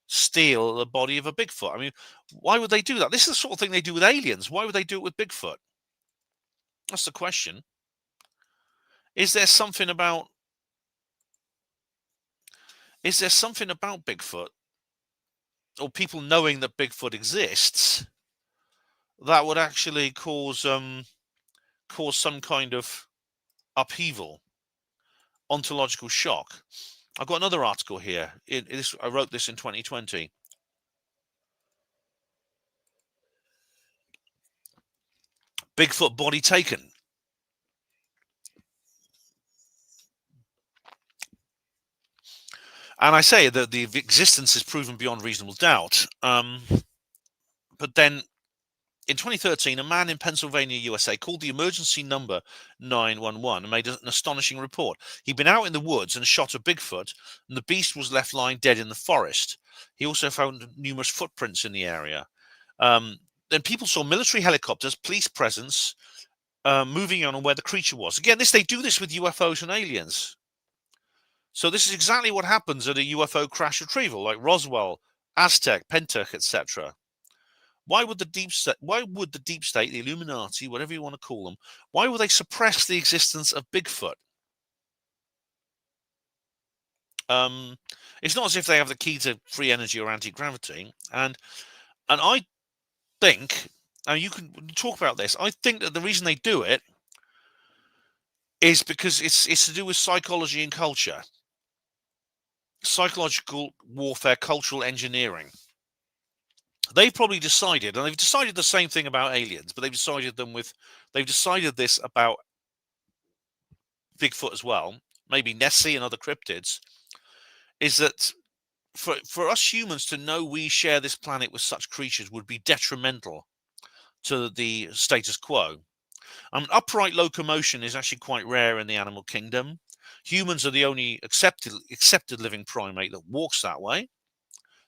steal the body of a Bigfoot? I mean, why would they do that? This is the sort of thing they do with aliens. Why would they do it with Bigfoot? That's the question. Is there something about Bigfoot, or people knowing that Bigfoot exists, that would actually cause some kind of upheaval? ontological shock. I've got another article here. I wrote this in 2020. Bigfoot body taken. And I say that the existence is proven beyond reasonable doubt. But then in 2013, a man in Pennsylvania, USA, called the emergency number 911 and made an astonishing report. He'd been out in the woods and shot a Bigfoot, and the beast was left lying dead in the forest. He also found numerous footprints in the area. Then people saw military helicopters, police presence, moving on where the creature was. Again, they do this with UFOs and aliens. So this is exactly what happens at a UFO crash retrieval, like Roswell, Aztec, Pentuck, etc. Why would the deep state, the Illuminati, whatever you want to call them, why would they suppress the existence of Bigfoot? It's not as if they have the key to free energy or anti-gravity. And I think, and you can talk about this, I think that the reason they do it is because it's to do with psychology and culture. Psychological warfare, cultural engineering. They've probably decided, and they've decided the same thing about aliens, but they've decided this about Bigfoot as well, maybe Nessie and other cryptids, is that for us humans to know we share this planet with such creatures would be detrimental to the status quo. Upright locomotion is actually quite rare in the animal kingdom. Humans are the only accepted living primate that walks that way.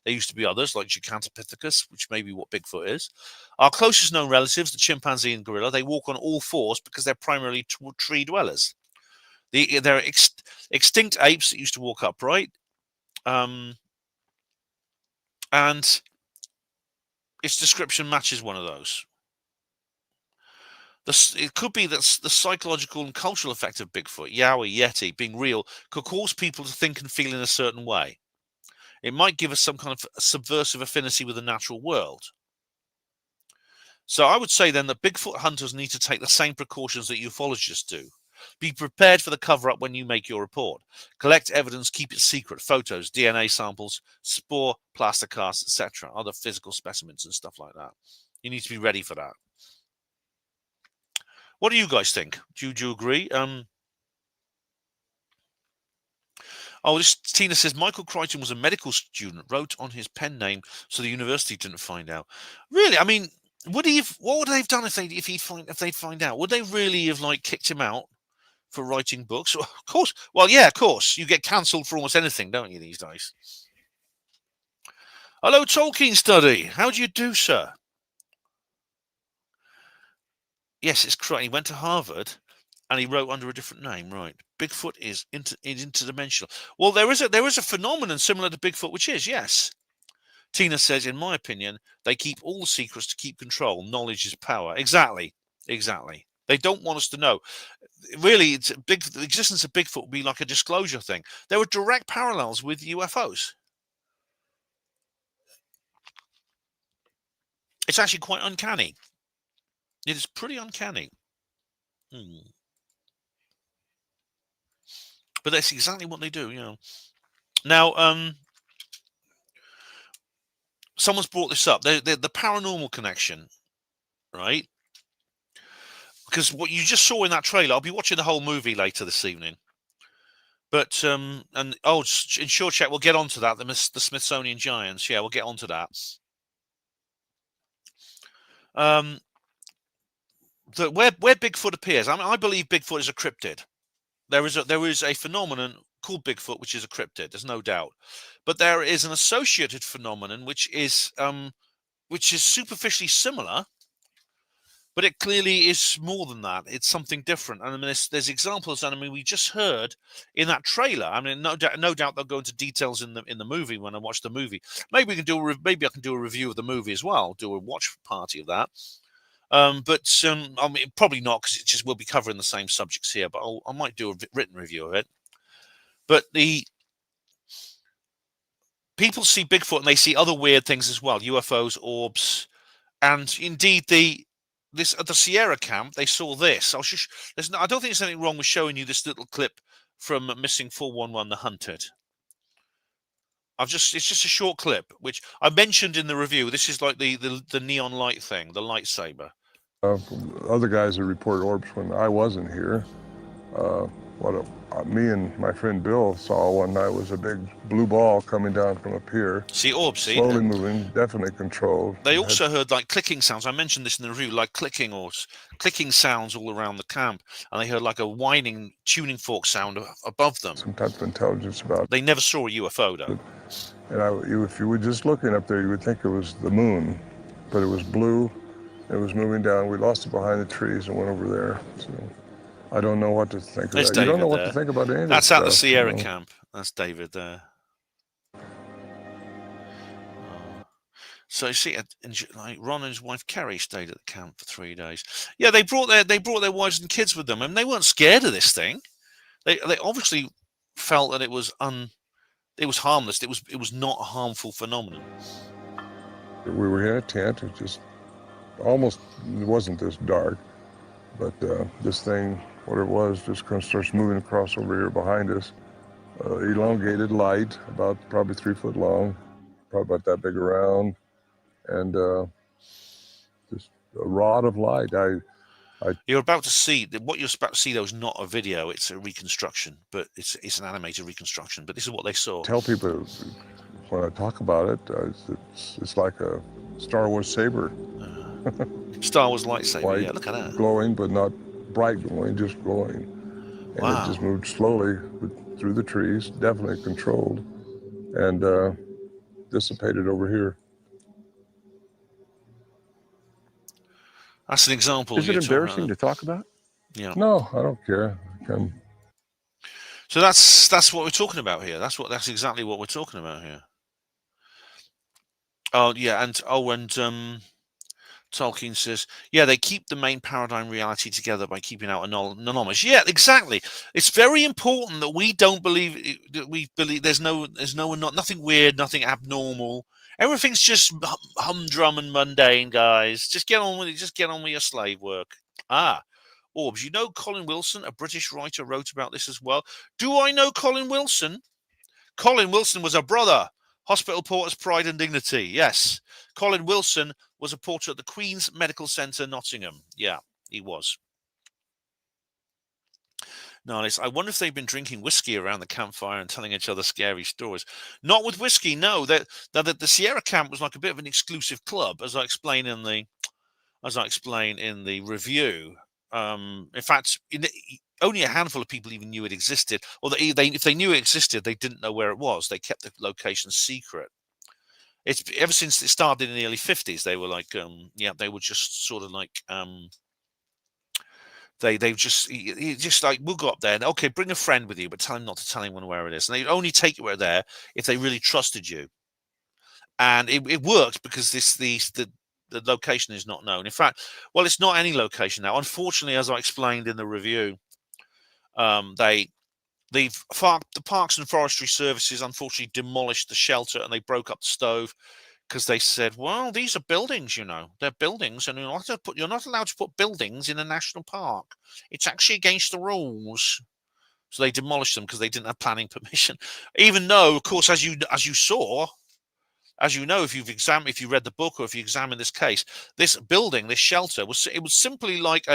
There used to be others, like Gigantopithecus, which may be what Bigfoot is. Our closest known relatives, the chimpanzee and gorilla, they walk on all fours because they're primarily tree dwellers. They're extinct apes that used to walk upright. And its description matches one of those. It could be that the psychological and cultural effect of Bigfoot, Yowie, Yeti, being real, could cause people to think and feel in a certain way. It might give us some kind of subversive affinity with the natural world. So I would say then that Bigfoot hunters need to take the same precautions that ufologists do. Be prepared for the cover-up when you make your report. Collect evidence, keep it secret, photos, DNA samples, spore, plaster casts, etc., other physical specimens and stuff like that. You need to be ready for that. What do you guys think? Do you agree? Tina says, Michael Crichton was a medical student, wrote on his pen name so the university didn't find out. Really? I mean, what would they have done if they'd find out? Would they really have kicked him out for writing books? Of course. Well, yeah, of course. You get cancelled for almost anything, don't you, these days? Hello, Tolkien Study. How do you do, sir? Yes, it's correct. He went to Harvard and he wrote under a different name, right? Bigfoot is interdimensional. Well, there is a phenomenon similar to Bigfoot, which is, yes. Tina says, in my opinion, they keep all the secrets to keep control. Knowledge is power. Exactly. They don't want us to know. Really, the existence of Bigfoot would be like a disclosure thing. There are direct parallels with UFOs. It's actually quite uncanny. It is pretty uncanny. But that's exactly what they do, you know. Now, someone's brought this up. The paranormal connection, right? Because what you just saw in that trailer, I'll be watching the whole movie later this evening. But in short chat, we'll get onto that. The Smithsonian Giants, yeah, we'll get onto that. Where Bigfoot appears, I mean, I believe Bigfoot is a cryptid. There is a phenomenon called Bigfoot, which is a cryptid. There's no doubt, but there is an associated phenomenon which is superficially similar, but it clearly is more than that. It's something different. And I mean, there's examples. And I mean, we just heard in that trailer. I mean, no doubt they'll go into details in the movie when I watch the movie. Maybe I can do a review of the movie as well. Do a watch party of that. I mean, probably not, because it just will be covering the same subjects here. But I might do a written review of it. But the people see Bigfoot and they see other weird things as well: UFOs, orbs, and indeed at the Sierra camp they saw this. I don't think there's anything wrong with showing you this little clip from Missing 411 The Hunted. It's just a short clip, which I mentioned in the review. This is like the neon light thing, the lightsaber. Other guys that report orbs when I wasn't here. Me and my friend Bill saw one night was a big blue ball coming down from up here. See orbs, slowly moving, definitely controlled. They also heard like clicking sounds. I mentioned this in the review, like clicking sounds all around the camp, and they heard like a whining tuning fork sound above them. Some type of intelligence about it. They never saw a UFO though. And if you were just looking up there, you would think it was the moon, but it was blue. It was moving down. We lost it behind the trees and went over there. So I don't know what to think of that. David, you don't know what to think about any of That's this at the stuff, Sierra camp. That's David there. So you see, like Ron and his wife Kerry stayed at the camp for 3 days. Yeah, they brought their wives and kids with them, and they weren't scared of this thing. They obviously felt that it was harmless. It was not a harmful phenomenon. We were in a tent. It just it wasn't this dark, but this thing, what it was, just kind of starts moving across over here behind us. Elongated light, about probably 3 foot long, probably about that big around, and just a rod of light. You're about to see what you're about to see. Though is not a video; it's a reconstruction, but it's an animated reconstruction. But this is what they saw. Tell people when I talk about it, it's like a Star Wars saber. Star Wars lightsaber. White, yeah, look at that. Glowing, but not bright glowing, just glowing. And wow. It just moved slowly through the trees, definitely controlled, and dissipated over here. That's an example. Is it embarrassing to talk about? Yeah. No, I don't care. So that's what we're talking about here. That's exactly what we're talking about here. Oh yeah, and Tolkien says, yeah, they keep the main paradigm reality together by keeping out anonymous. Yeah, exactly. It's very important that we don't believe that we believe there's nothing weird, nothing abnormal. Everything's just humdrum and mundane, guys. Just get on with it. Just get on with your slave work. Orbs. You know Colin Wilson, a British writer, wrote about this as well. Do I know Colin Wilson? Colin Wilson was a brother. Hospital porter's pride and dignity. Yes. Colin Wilson was a porter at the Queen's Medical Centre, Nottingham. Yeah, he was. Nice. I wonder if they've been drinking whiskey around the campfire and telling each other scary stories. Not with whiskey, no. The Sierra camp was like a bit of an exclusive club, as I explain in the review. In fact, only a handful of people even knew it existed, or if they knew it existed, they didn't know where it was. They kept the location secret. It's ever since it started in the early 50s. They were like, they were just sort of like, they just like, we'll go up there and okay, bring a friend with you, but tell him not to tell anyone where it is. And they'd only take you there if they really trusted you. And it worked because the location is not known. In fact, well, it's not any location now. Unfortunately, as I explained in the review, the Parks and Forestry Services unfortunately demolished the shelter and they broke up the stove because they said, well, these are buildings, they're buildings, and you're not allowed to put buildings in a national park. It's actually against the rules. So they demolished them because they didn't have planning permission. Even though, of course, as you know, if you read the book or if you examine this case, this building, this shelter was simply like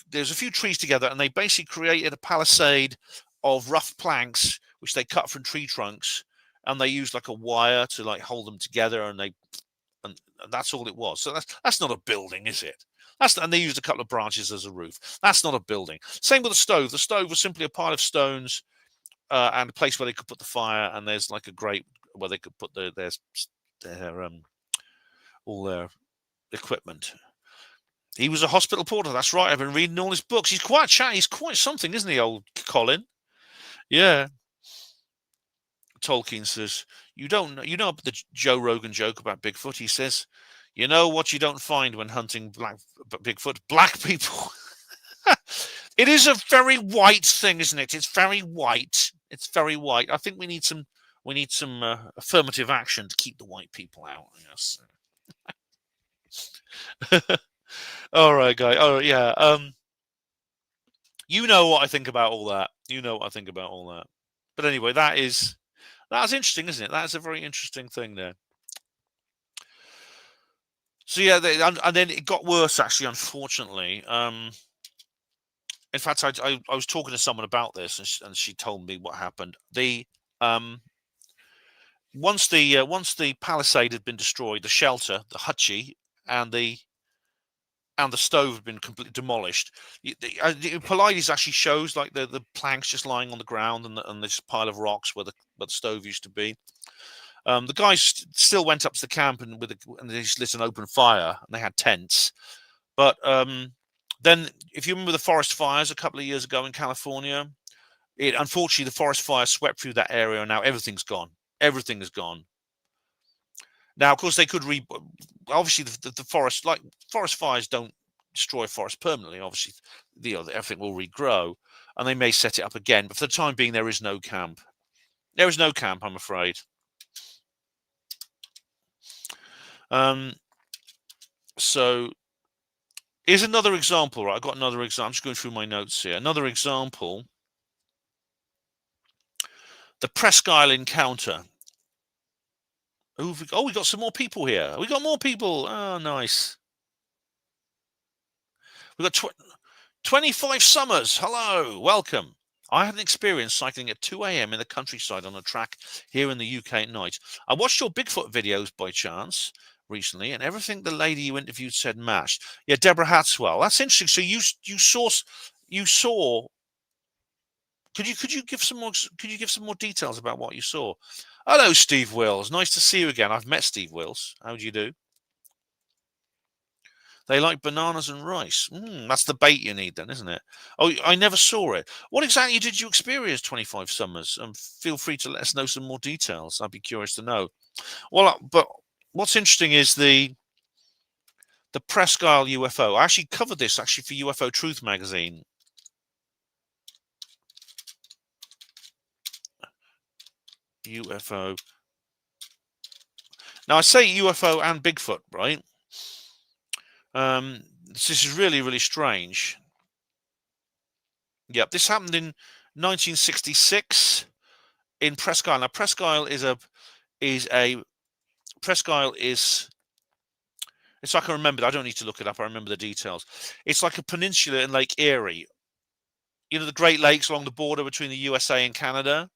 there's a few trees together and they basically created a palisade of rough planks which they cut from tree trunks and they used like a wire to like hold them together and that's all it was. So that's not a building, is it? And they used a couple of branches as a roof. That's not a building. Same with the stove. The stove was simply a pile of stones and a place where they could put the fire, and there's like a grate where they could put all their equipment. He was a hospital porter. That's right. I've been reading all his books. He's quite chatty. He's quite something, isn't he, old Colin? Yeah. Tolkien says, you know the Joe Rogan joke about Bigfoot? He says, you know what you don't find when hunting Bigfoot? Black people. It is a very white thing, isn't it? It's very white. It's very white. I think we need some affirmative action to keep the white people out. Yes. All right, guy. Oh yeah. You know what I think about all that. But anyway, that's interesting, isn't it? That's a very interesting thing there. So yeah, and then it got worse, actually, unfortunately. In fact, I was talking to someone about this, and she told me what happened. Once the palisade had been destroyed, the shelter, the hutchie, and the stove had been completely demolished. Paulides actually shows like the planks just lying on the ground and this pile of rocks where the stove used to be. The guys still went up to the camp and they just lit an open fire, and they had tents. But then, if you remember the forest fires a couple of years ago in California, unfortunately the forest fire swept through that area, and now everything's gone. Everything is gone. Now, of course, they could obviously the forest, like forest fires, don't destroy a forest permanently. Obviously, everything will regrow, and they may set it up again. But for the time being, there is no camp. There is no camp, I'm afraid. So here's another example, right? I've got another example. I'm just going through my notes here. Another example. The Presque Isle encounter. Oh, we got some more people here. We got more people. Oh, nice. We got 25 Summers. Hello, welcome. I had an experience cycling at 2 a.m. in the countryside on a track here in the UK at night. I watched your Bigfoot videos by chance recently, and everything the lady you interviewed said matched. Yeah, Deborah Hatswell. That's interesting. So you saw. Could you give some more details about what you saw? Hello, Steve Wills. Nice to see you again. I've met Steve Wills. How do you do? They like bananas and rice. That's the bait you need then, isn't it? Oh, I never saw it. What exactly did you experience 25 Summers? Feel free to let us know some more details. I'd be curious to know. Well, but what's interesting is the Presque Isle UFO. I actually covered this for UFO Truth magazine. UFO. Now I say UFO and Bigfoot, right? This is really, really strange. Yep, this happened in 1966 in Presque Isle. Now Presque Isle is it's like I remembered. I don't need to look it up. I remember the details. It's like a peninsula in Lake Erie. You know the Great Lakes along the border between the USA and Canada.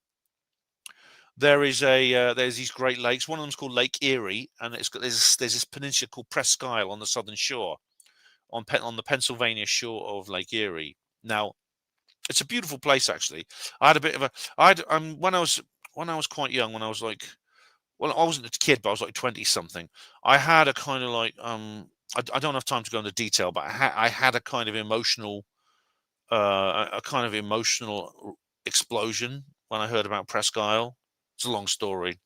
There's these Great Lakes. One of them's called Lake Erie, and there's this peninsula called Presque Isle on the southern shore, on the Pennsylvania shore of Lake Erie. Now, it's a beautiful place actually. I had a bit of when I was quite young, when I was like, well, I wasn't a kid, but I was like 20 something. I had a kind of like I don't have time to go into detail, but I had a kind of emotional explosion when I heard about Presque Isle. It's a long story.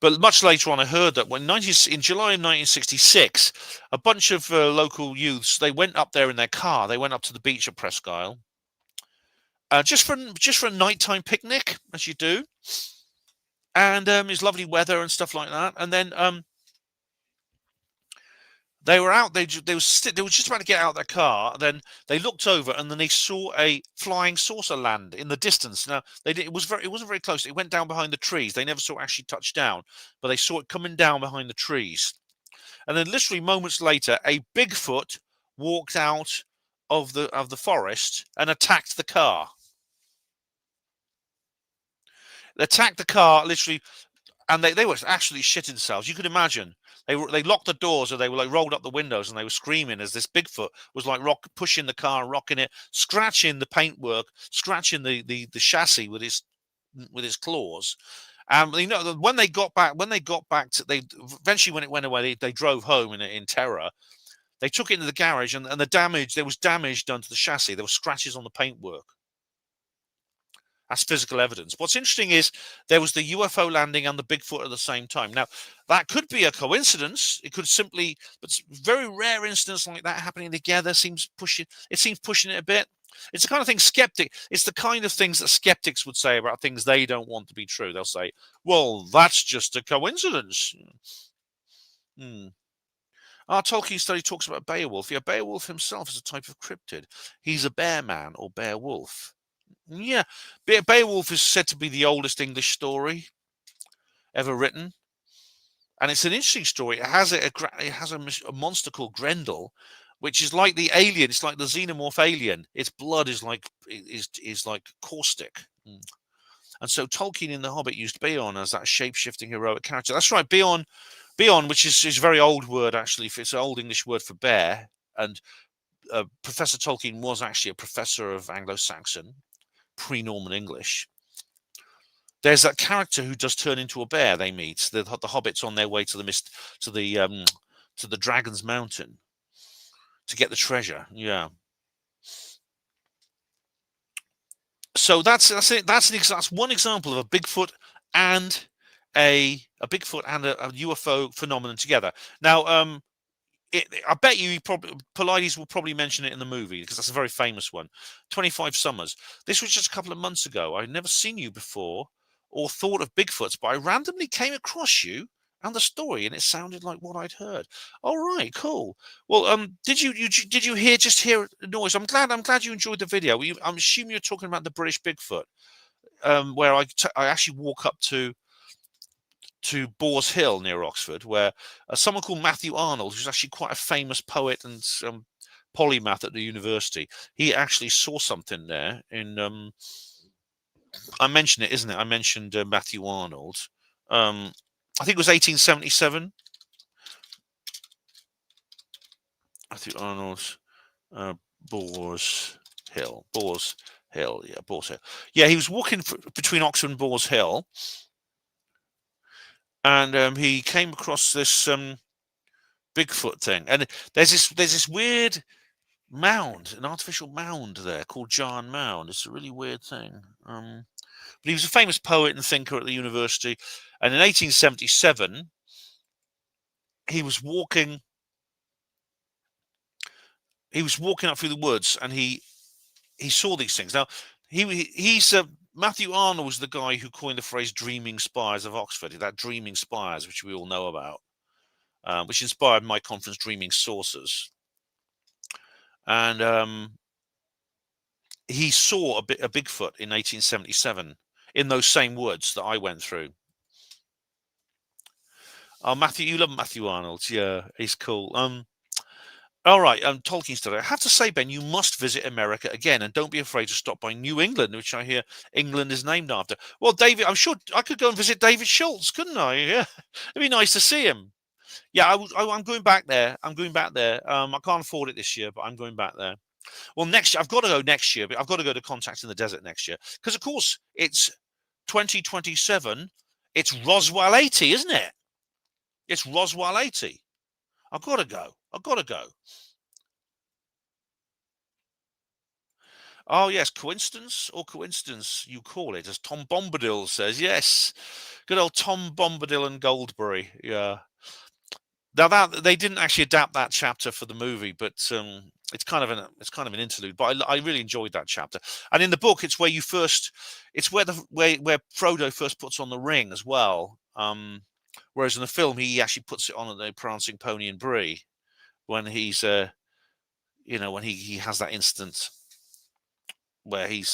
But much later on, I heard that in July of 1966, a bunch of local youths, they went up there in their car. They went up to the beach at Presque Isle, just for a nighttime picnic, as you do. And it's lovely weather and stuff like that. And then they were out. They were just about to get out of their car. And then they looked over, and then they saw a flying saucer land in the distance. Now it wasn't very close. It went down behind the trees. They never saw it actually touch down, but they saw it coming down behind the trees. And then, literally moments later, a Bigfoot walked out of the forest and attacked the car. They attacked the car literally, and they were actually shitting themselves. You could imagine. They locked the doors, or they were like rolled up the windows, and they were screaming as this Bigfoot was like pushing the car, rocking it, scratching the paintwork, scratching the chassis with his claws. When they got back, eventually when it went away, they drove home in terror. They took it into the garage, and there was damage done to the chassis. There were scratches on the paintwork. That's physical evidence. What's interesting is there was the UFO landing and the Bigfoot at the same time. Now, that could be a coincidence. It could simply, but very rare instance like that happening together seems pushing it a bit. It's the kind of thing it's the kind of things that skeptics would say about things they don't want to be true. They'll say, well, that's just a coincidence. Our Tolkien study talks about Beowulf. Yeah, Beowulf himself is a type of cryptid. He's a bear man or bear wolf. Yeah, Beowulf is said to be the oldest English story ever written, and it's an interesting story. It has a monster called Grendel, which is like the alien. It's like the xenomorph alien. Its blood is like caustic. And so Tolkien in The Hobbit used Beorn as that shape-shifting heroic character. That's right, Beorn, which is a very old word, actually. It's an old English word for bear. And Professor Tolkien was actually a professor of Anglo-Saxon, pre-Norman English. There's that character who does turn into a bear they meet. The hobbits on their way to the Dragon's Mountain to get the treasure. Yeah. So that's it. That's one example of a Bigfoot and a UFO phenomenon together. Now, I bet you Paulides will probably mention it in the movie because that's a very famous one. 25 Summers. This was just a couple of months ago. I'd never seen you before or thought of Bigfoots, but I randomly came across you and the story, and it sounded like what I'd heard. All right, cool. Well, did you hear a noise? I'm glad you enjoyed the video. I'm assuming you're talking about the British Bigfoot, where I actually walk up to Boars Hill near Oxford, where someone called Matthew Arnold, who's actually quite a famous poet and polymath at the university, he actually saw something there. I mentioned it, isn't it? I mentioned Matthew Arnold. I think it was 1877. Matthew Arnold, Boars Hill. Yeah, Boars Hill. Yeah, he was walking between Oxford and Boars Hill, and he came across this Bigfoot thing. And there's this weird mound, an artificial mound there called Jarn Mound. It's a really weird thing. But he was a famous poet and thinker at the university. And in 1877, he was walking up through the woods, and he saw these things. Now, he's Matthew Arnold was the guy who coined the phrase "dreaming spires of Oxford." That dreaming spires, which we all know about, which inspired my conference, Dreaming Saucers. And he saw a Bigfoot in 1877 in those same woods that I went through. Oh, Matthew, you love Matthew Arnold. Yeah, he's cool. All right, Tolkien study. I have to say, Ben, you must visit America again, and don't be afraid to stop by New England, which I hear England is named after. Well, David, I'm sure I could go and visit David Schultz, couldn't I? Yeah, it'd be nice to see him. Yeah, I'm going back there. I can't afford it this year, but I'm going back there. Well, next year, I've got to go next year, but I've got to go to Contact in the Desert next year. Because, of course, it's 2027. It's Roswell 80, isn't it? It's Roswell 80. I've got to go. Oh, yes, coincidence or coincidence, you call it, as Tom Bombadil says. Yes, good old Tom Bombadil and Goldberry. Yeah. Now that they didn't actually adapt that chapter for the movie, but it's kind of an interlude. But I really enjoyed that chapter. And in the book, it's where where Frodo first puts on the ring as well. Whereas in the film, he actually puts it on at the Prancing Pony and Bree when he's when he has that instance where he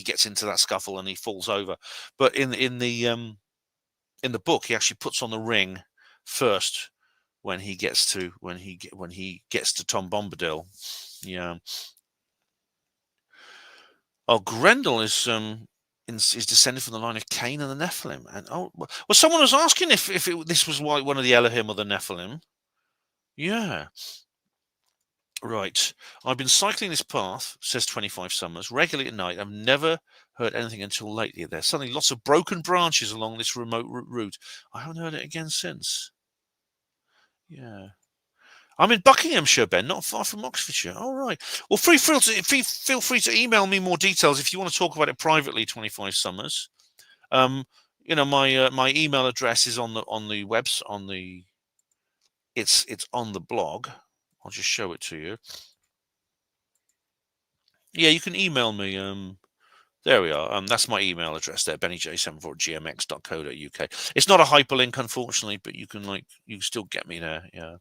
gets into that scuffle and he falls over. But in the book, he actually puts on the ring first when he gets to Tom Bombadil. Yeah. Oh, Grendel is descended from the line of Cain and the Nephilim. And well, someone was asking if this was one of the Elohim or the Nephilim. Yeah. Right. I've been cycling this path, says 25 Summers, regularly at night. I've never heard anything until lately. There's suddenly lots of broken branches along this remote route. I haven't heard it again since. Yeah. I'm in Buckinghamshire, Ben, not far from Oxfordshire. All right. Well, feel free to email me more details if you want to talk about it privately, 25 Summers. My email address is on the website, it's on the blog. I'll just show it to you. Yeah, you can email me. There we are. That's my email address there, bennyj74@gmx.co.uk. It's not a hyperlink, unfortunately, but you can still get me there. Yeah.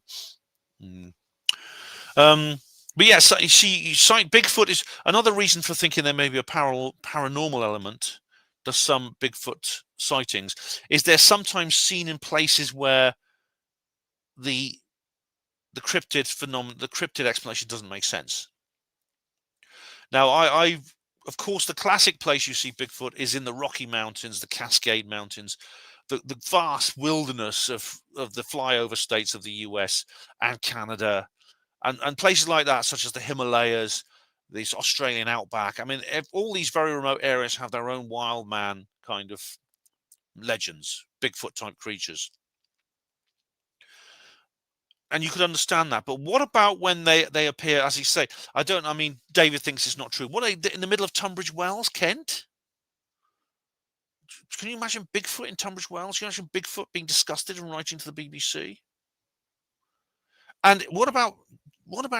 But yeah, so Bigfoot is another reason for thinking there may be a paranormal element to some Bigfoot sightings. Is they're sometimes seen in places where the cryptid phenomenon, the cryptid explanation doesn't make sense. Now, of course, the classic place you see Bigfoot is in the Rocky Mountains, the Cascade Mountains, the vast wilderness of the flyover states of the US and Canada, and places like that, such as the Himalayas, this Australian outback. I mean, all these very remote areas have their own wild man kind of legends, Bigfoot type creatures. And you could understand that. But what about when they appear, as you say? I mean, David thinks it's not true. What are they in the middle of Tunbridge Wells, Kent? Can you imagine Bigfoot in Tunbridge Wells? Can you imagine Bigfoot being disgusted and writing to the BBC? And what about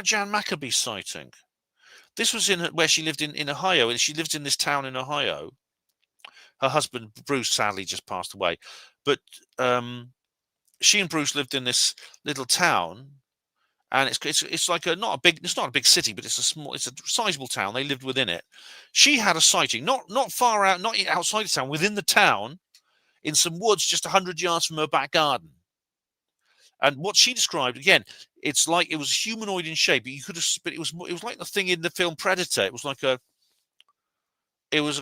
Jan Maccabee's sighting? This was where she lived in Ohio, and she lived in this town in Ohio. Her husband Bruce sadly just passed away, but she and Bruce lived in this little town, and it's like it's not a big city, but it's a sizable town. They lived within it. She had a sighting, not far out, not outside the town, within the town, in some woods just 100 yards from her back garden. And what she described, again, it's like it was humanoid in shape, but it was like the thing in the film Predator. It was a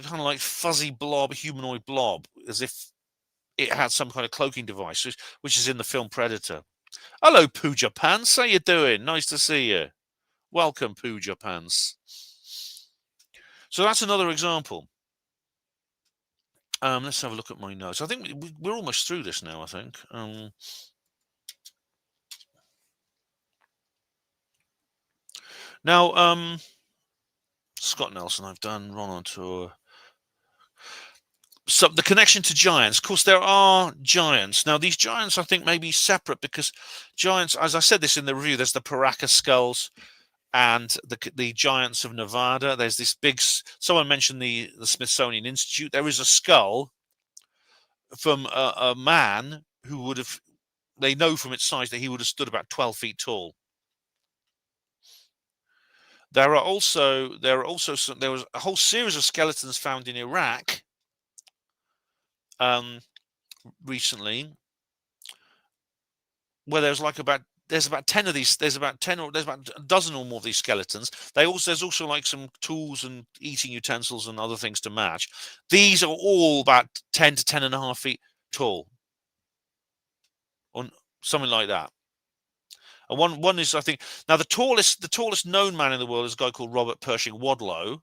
kind of like fuzzy blob, humanoid blob, as if it had some kind of cloaking device, which is in the film Predator. Hello, Pooja Pants. How you doing? Nice to see you. Welcome, Pooja Pants. So that's another example. Let's have a look at my notes. I think we're almost through this now, I think. Now, Scott Nelson, I've done. Ron on tour. So the connection to giants. Of course, there are giants. Now, these giants, I think, may be separate because giants, as I said this in the review, there's the Paracas skulls and the giants of Nevada. There's this big, someone mentioned the Smithsonian Institute. There is a skull from a man who would have, they know from its size that he would have stood about 12 feet tall. There was a whole series of skeletons found in Iraq recently, where there's about 10 of these. There's about a dozen or more of these skeletons. There's also like some tools and eating utensils and other things to match. These are all about 10 to 10.5 feet tall, or something like that. And one is, I think, now the tallest known man in the world is a guy called Robert Pershing Wadlow.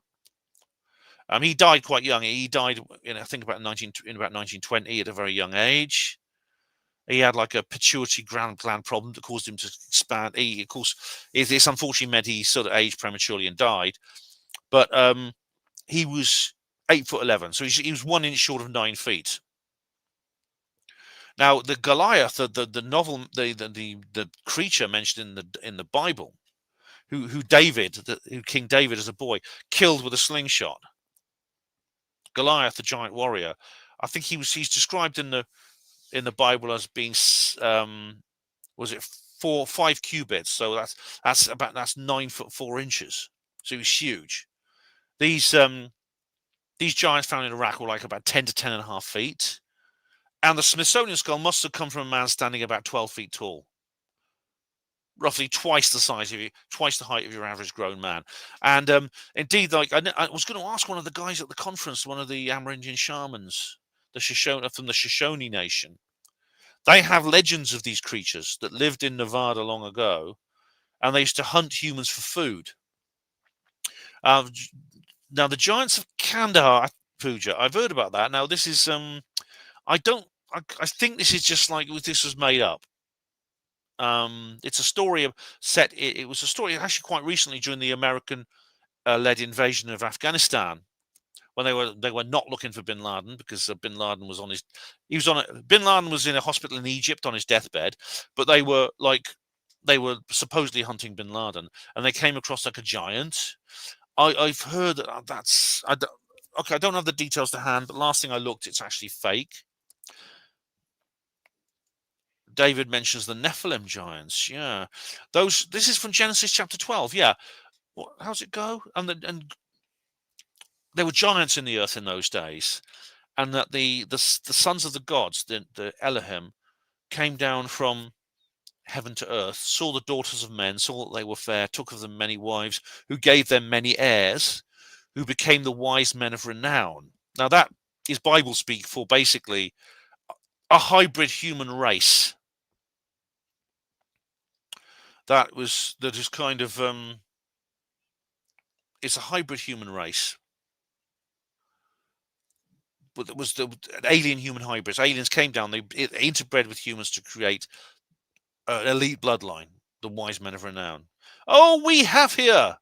He died quite young. He died I think about 1920 at a very young age. He had like a pituitary gland problem that caused him to expand. Of course, this unfortunately meant he sort of aged prematurely and died. But he was 8'11", so he was 1 inch short of 9 feet. Now, the Goliath, the novel, the creature mentioned in the Bible, who King David as a boy killed with a slingshot. Goliath, the giant warrior, I think he's described in the Bible as being 5 cubits, so that's 9 foot 4 inches. So he's huge. These giants found in Iraq were like about 10 to 10.5 feet. And the Smithsonian skull must have come from a man standing about 12 feet tall, roughly twice the height of your average grown man. And indeed, like I was going to ask one of the guys at the conference, one of the Amerindian shamans, from the Shoshone Nation. They have legends of these creatures that lived in Nevada long ago, and they used to hunt humans for food. Now, the giants of Kandahar, Pooja, I've heard about that. Now, this is I think this is just like this was made up. It's a story set. It was a story actually quite recently during the American-led invasion of Afghanistan, when they were not looking for Bin Laden because Bin Laden was Bin Laden was in a hospital in Egypt on his deathbed, but they were supposedly hunting Bin Laden, and they came across like a giant. I've heard that's okay. I don't have the details to hand, but last thing I looked, it's actually fake. David mentions the Nephilim giants. Yeah, this is from Genesis chapter 12. Yeah, how's it go? And there were giants in the earth in those days, and that the sons of the gods, the Elohim, came down from heaven to earth, saw the daughters of men, saw that they were fair, took of them many wives, who gave them many heirs, who became the wise men of renown. Now that is Bible speak for basically a hybrid human race. That is kind of it's a hybrid human race. But it was alien human hybrids. Aliens came down, they interbred with humans to create an elite bloodline, the wise men of renown. Oh, we have here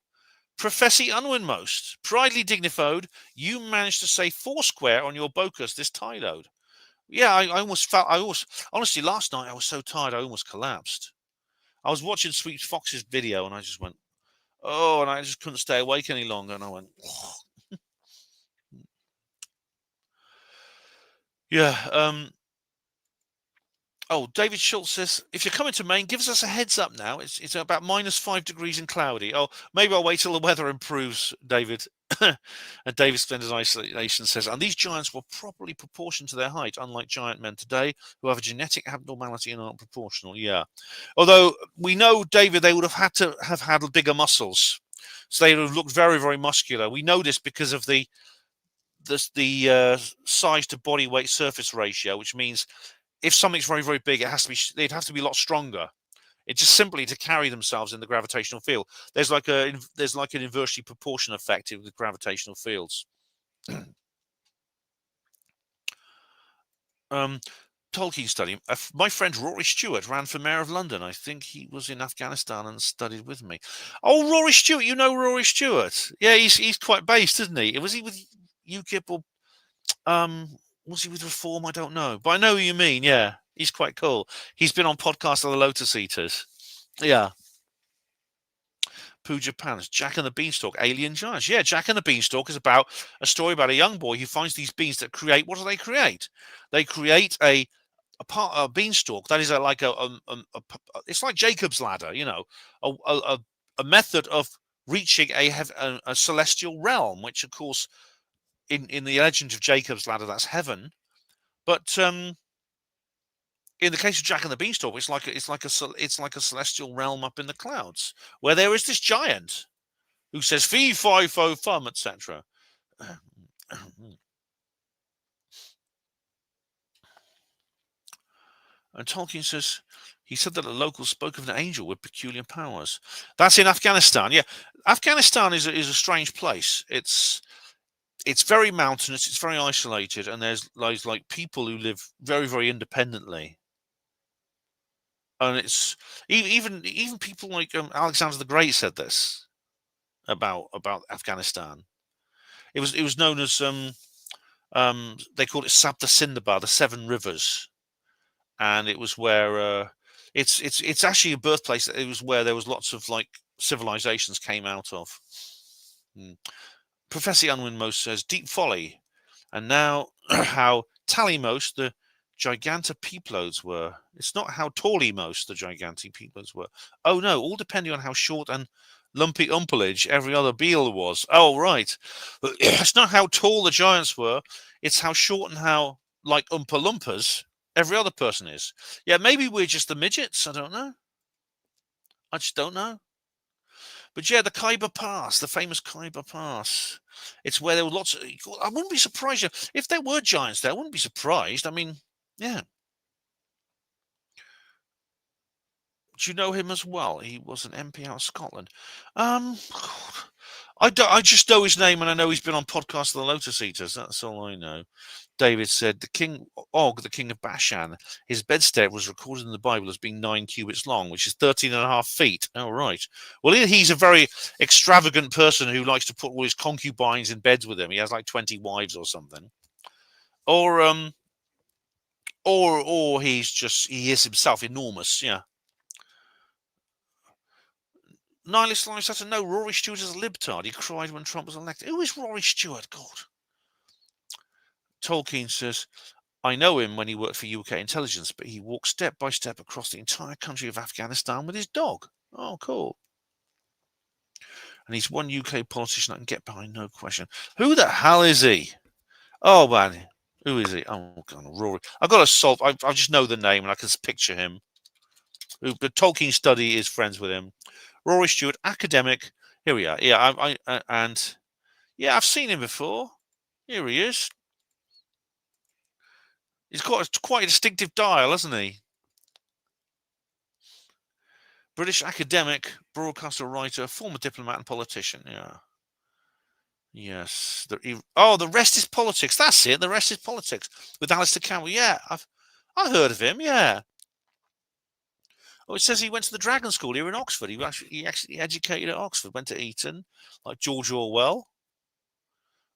Professor Unwinmost, pridely dignified. You managed to say foursquare on your Bocus this tide load. Yeah, I honestly, last night I was so tired I almost collapsed. I was watching Sweet Fox's video and I just went, oh, and I just couldn't stay awake any longer. And I went, oh. Yeah. Oh, David Schultz says, if you're coming to Maine, give us a heads up now. It's about -5 degrees and cloudy. Oh, maybe I'll wait till the weather improves, David. And David Splendid Isolation says, and these giants were properly proportioned to their height, unlike giant men today, who have a genetic abnormality and aren't proportional. Yeah. Although we know, David, they would have had to have had bigger muscles. So they would have looked very, very muscular. We know this because of the size to body weight surface ratio, which means if something's very, very big, they'd have to be a lot stronger. It's just simply to carry themselves in the gravitational field. There's like an inversely proportional effect with gravitational fields. Tolkien study. My friend Rory Stewart ran for mayor of London. I think he was in Afghanistan and studied with me. Oh, Rory Stewart, you know Rory Stewart? Yeah, he's quite based, isn't he? Was he with UKIP or was he with Reform? I don't know. But I know who you mean. Yeah, he's quite cool. He's been on podcast of the Lotus Eaters. Yeah. Pooh Japan's Jack and the Beanstalk, Alien Giants. Yeah, Jack and the Beanstalk is about a story about a young boy who finds these beans that create. What do they create? They create a beanstalk that is it's like Jacob's ladder, you know, a method of reaching a celestial realm, which of course in the legend of Jacob's ladder, that's heaven. But in the case of Jack and the Beanstalk, it's like a celestial realm up in the clouds, where there is this giant who says fee fi fo fum, etc. And Tolkien says he said that a local spoke of an angel with peculiar powers. That's in Afghanistan. Yeah, Afghanistan is a strange place. It's very mountainous, it's very isolated, and there's like people who live very, very independently. And it's even people like Alexander the Great said this about Afghanistan. It was known as they called it Sabta Sindhaba, the Seven Rivers, and it was where it's actually a birthplace. It was where there was lots of like civilizations came out of. Professor Unwinmost says deep folly, and now how tally-most the gigantopeeplodes were. It's not how tally-most the gigantopeeplodes were. Oh no, all depending on how short and lumpy umpelage every other beetle was. Oh right, it's not how tall the giants were. It's how short and how like Oompa Loompas every other person is. Yeah, maybe we're just the midgets. I don't know. I just don't know. But yeah, the Khyber Pass, the famous Khyber Pass. It's where there were lots of... I wouldn't be surprised if there were giants there. I wouldn't be surprised. I mean, yeah. Do you know him as well? He was an MP out of Scotland. I just know his name, and I know he's been on podcast of the Lotus Eaters. That's all I know. David said, the king Og, the king of Bashan, his bedstead was recorded in the Bible as being 9 cubits long, which is 13.5 feet. Oh, right. Well, he's a very extravagant person who likes to put all his concubines in beds with him. He has like 20 wives or something. Or he is himself enormous, yeah. Nihilist Life said to know Rory Stewart is a libtard. He cried when Trump was elected. Who is Rory Stewart? God. Tolkien says, I know him when he worked for UK intelligence, but he walked step by step across the entire country of Afghanistan with his dog. Oh, cool. And he's one UK politician I can get behind, no question. Who the hell is he? Oh, man. Who is he? Oh, God, Rory. I've got to solve. I just know the name and I can picture him. The Tolkien study is friends with him. Rory Stewart, academic. Here we are. Yeah, and yeah, I've seen him before. Here he is. He's got quite a distinctive dial, hasn't he? British academic, broadcaster, writer, former diplomat and politician. Yeah. Yes. The Rest is Politics. That's it. The Rest is Politics with Alistair Campbell. Yeah, I heard of him. Yeah. Oh, it says he went to the Dragon School here in Oxford. He actually educated at Oxford. Went to Eton, like George Orwell.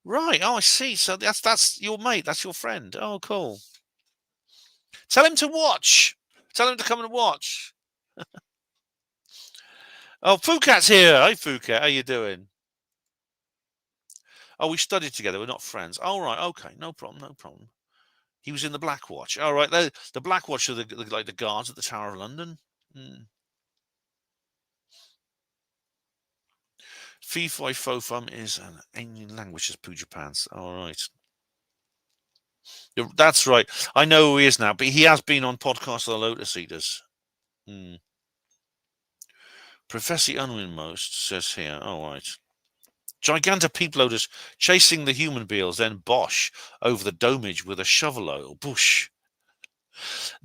Right. Oh, I see. So that's your mate. That's your friend. Oh, cool. Tell him to watch. Tell him to come and watch. Oh, Phukat's here. Hey, Phuket. How you doing? Oh, we studied together. We're not friends. All right. Okay. No problem. No problem. He was in the Black Watch. All right. The Black Watch are like the guards at the Tower of London. Fee Fi Fo Fum is an alien language, as Pooja Pants. All right. That's right. I know who he is now, but he has been on Podcast of the Lotus Eaters. Professor Unwinmost says here. All right. Gigantic peeploaders chasing the human beings, then Bosch over the domage with a shovel. Oh, Bush.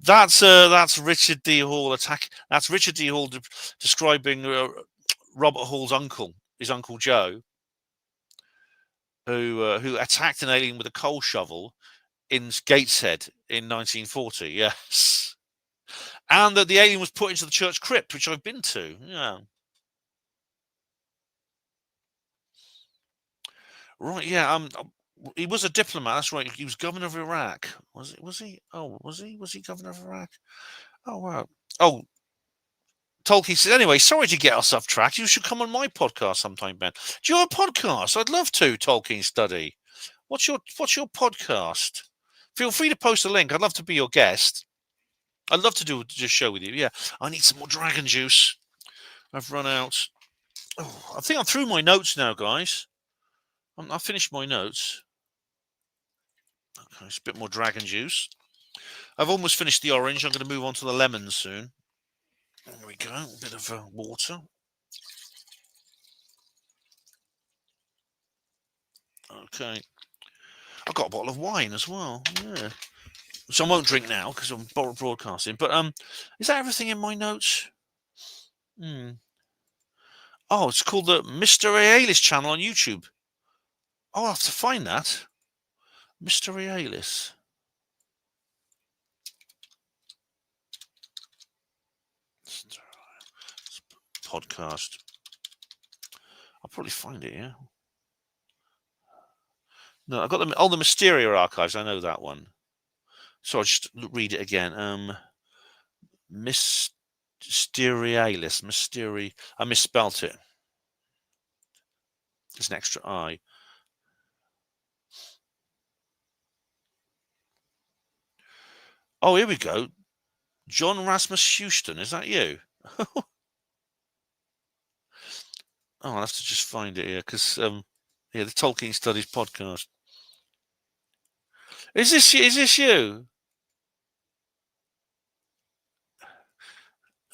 That's Richard D. Hall attack. That's Richard D. Hall describing Robert Hall's uncle, his Uncle Joe, who attacked an alien with a coal shovel in Gateshead in 1940. Yes, and that the alien was put into the church crypt, which I've been to. Yeah. Right. Yeah. He was a diplomat. That's right. He was governor of Iraq. Was he? Oh, was he? Was he governor of Iraq? Oh, wow. Oh, Tolkien said, anyway, sorry to get us off track. You should come on my podcast sometime, Ben. Do you have a podcast? I'd love to, Tolkien Study. What's your podcast? Feel free to post a link. I'd love to be your guest. I'd love to do a show with you. Yeah. I need some more dragon juice. I've run out. Oh, I think I'm through my notes now, guys. I've finished my notes. Okay, it's a bit more dragon juice. I've almost finished the orange. I'm going to move on to the lemon soon. There we go. A bit of water. Okay. I've got a bottle of wine as well. Yeah. So I won't drink now because I'm broadcasting. But is that everything in my notes? Oh, it's called the Mr. Aelis channel on YouTube. Oh, I'll have to find that. Mr. Aelis. Podcast. I'll probably find it, yeah. No, I've got the Mysteria archives. I know that one. So I'll just read it again. Mysterialis. I misspelt it. There's an extra I. Oh, here we go. John Rasmus Houston. Is that you? Oh, I'll have to just find it here because the Tolkien Studies podcast. Is this you?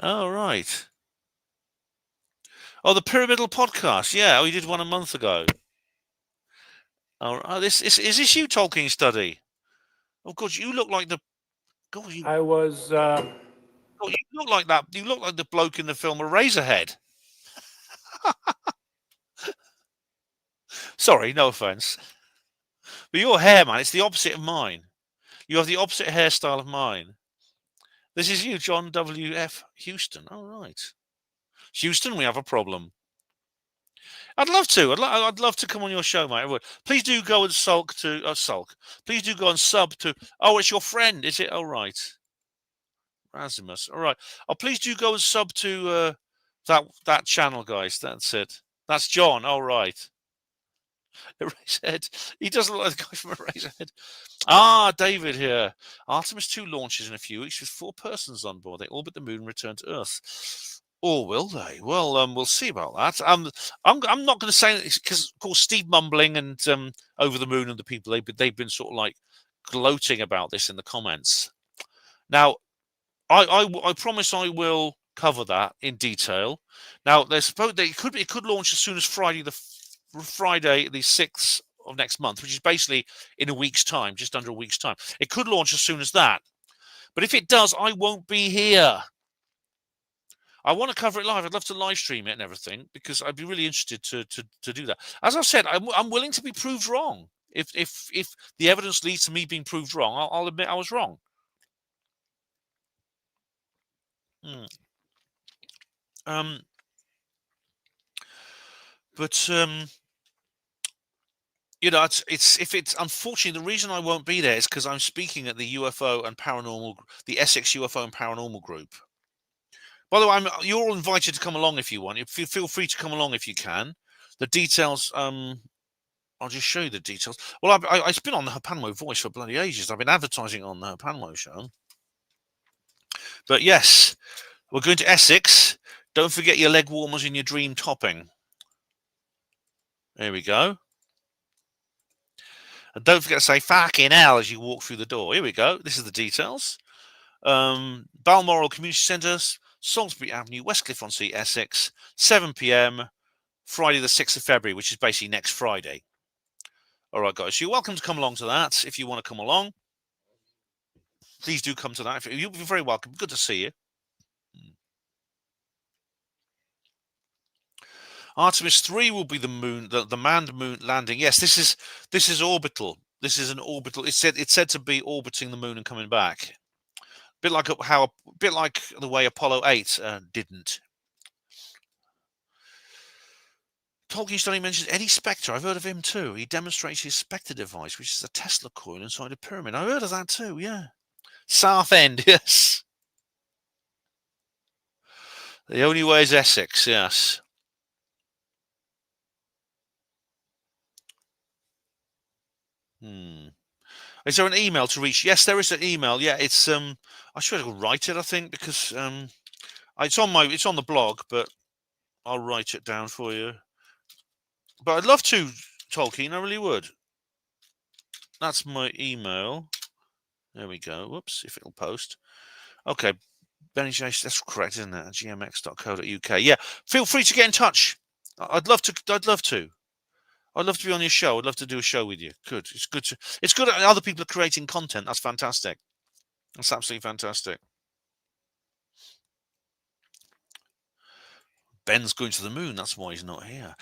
Oh, right. Oh, the Pyramidal podcast. Yeah, you did one a month ago. Oh, is this you, Tolkien Study? Oh God, you look like the. God, I was. God, you look like that. You look like the bloke in the film Eraserhead. Sorry, no offense. But your hair, man, it's the opposite of mine. You have the opposite hairstyle of mine. This is you, John W.F. Houston. Oh, right. Houston, we have a problem. I'd love to. I'd love to come on your show, mate. I would. Please do go and sulk. Please do go and sub to. Oh, it's your friend, is it? Oh, right. Razimus. All right. Oh, please do go and sub to that channel, guys. That's it. That's John. All right. Eraserhead. He doesn't look like the guy from Eraserhead. Ah, David here. Artemis 2 launches in a few weeks with 4 persons on board. They orbit the moon and return to Earth. Or will they? Well, we'll see about that. I'm not going to say it because, of course, Steve Mumbling and Over the Moon and the people, they've been sort of like gloating about this in the comments. Now, I promise I will cover that in detail. Now, it could launch as soon as Friday the 6th of next month, which is basically in a week's time, just under a week's time. It could launch as soon as that. But if it does, I won't be here. I want to cover it live. I'd love to live stream it and everything because I'd be really interested to do that. As I've said, I'm willing to be proved wrong. If the evidence leads to me being proved wrong, I'll admit I was wrong. But you know, it's unfortunately the reason I won't be there is because I'm speaking at the UFO and Paranormal, the Essex UFO and Paranormal group. By the way, you're all invited to come along if you want. Feel free to come along if you can. The details, I'll just show you the details. Well, I've been on the Hapanmo Voice for bloody ages. I've been advertising on the Hapanmo show. But yes, we're going to Essex. Don't forget your leg warmers and your dream topping. There we go. And don't forget to say fucking hell as you walk through the door. Here we go. This is the details. Balmoral Community Centre, Salisbury Avenue, Westcliff-on-Sea, Essex, 7 p.m, Friday the 6th of February, which is basically next Friday. All right, guys. So you're welcome to come along to that if you want to come along. Please do come to that. You'll be very welcome. Good to see you. Artemis 3 will be the moon, the manned moon landing. Yes, this is orbital. This is an orbital. It's said to be orbiting the moon and coming back. Bit like the way Apollo 8 didn't. Tolkien study mentions Eddie Spectre. I've heard of him too. He demonstrates his Spectre device, which is a Tesla coil inside a pyramid. I heard of that too. Yeah, Southend. Yes. The only way is Essex. Yes. Is there an email to reach? Yes, there is an email. Yeah, it's I should write it. I think because it's on the blog, but I'll write it down for you. But I'd love to, Tolkien. I really would. That's my email. There we go. Whoops, if it'll post. Okay, Benny J. That's correct, isn't it? gmx.co.uk. Yeah, feel free to get in touch. I'd love to. I'd love to be on your show. I'd love to do a show with you. Good. It's good that other people are creating content. That's fantastic. That's absolutely fantastic. Ben's going to the moon. That's why he's not here.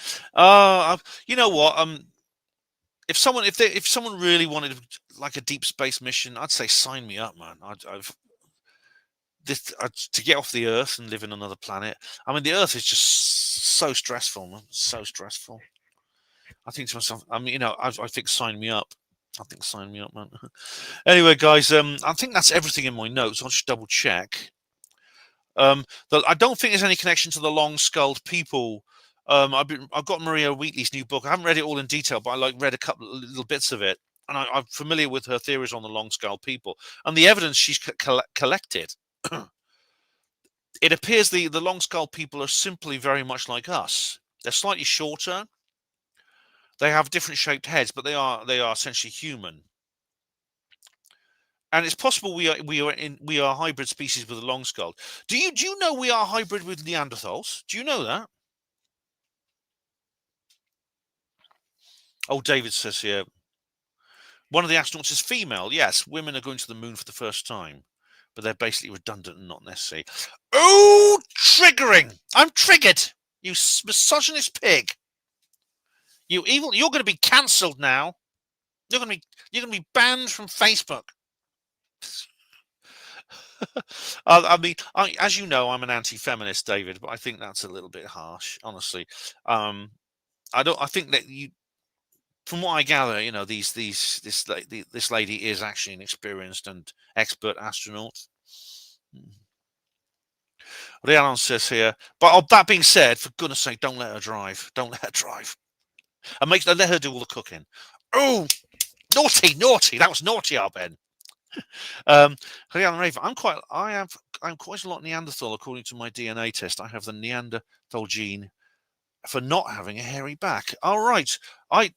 You know what? If someone really wanted like a deep space mission, I'd say sign me up, man. To get off the Earth and live in another planet. I mean, the Earth is just so stressful, man. So stressful. I think to myself, I mean, I think sign me up. I think sign me up, man. Anyway, guys, I think that's everything in my notes. I'll just double check. I don't think there's any connection to the long-skulled people. I've got Maria Wheatley's new book. I haven't read it all in detail, but I read a couple of little bits of it, and I'm familiar with her theories on the long-skulled people and the evidence she's collected. It appears the long-skulled people are simply very much like us. They're slightly shorter. They have different shaped heads, but they are essentially human. And it's possible we are hybrid species with a long skull. Do you know we are hybrid with Neanderthals? Do you know that? Oh, David says here, one of the astronauts is female. Yes, women are going to the moon for the first time, but they're basically redundant and not necessary. Oh, triggering! I'm triggered. You misogynist pig. You evil! You're going to be cancelled now. You're going to be banned from Facebook. I mean, as you know, I'm an anti-feminist, David, but I think that's a little bit harsh, honestly. I think that from what I gather, this lady is actually an experienced and expert astronaut. Rhiannon says here, but that being said, for goodness sake, don't let her drive. Don't let her drive. And let her do all the cooking. Oh, naughty! That was naughty, our Ben. I'm quite a lot Neanderthal according to my DNA test. I have the Neanderthal gene for not having a hairy back. All right, I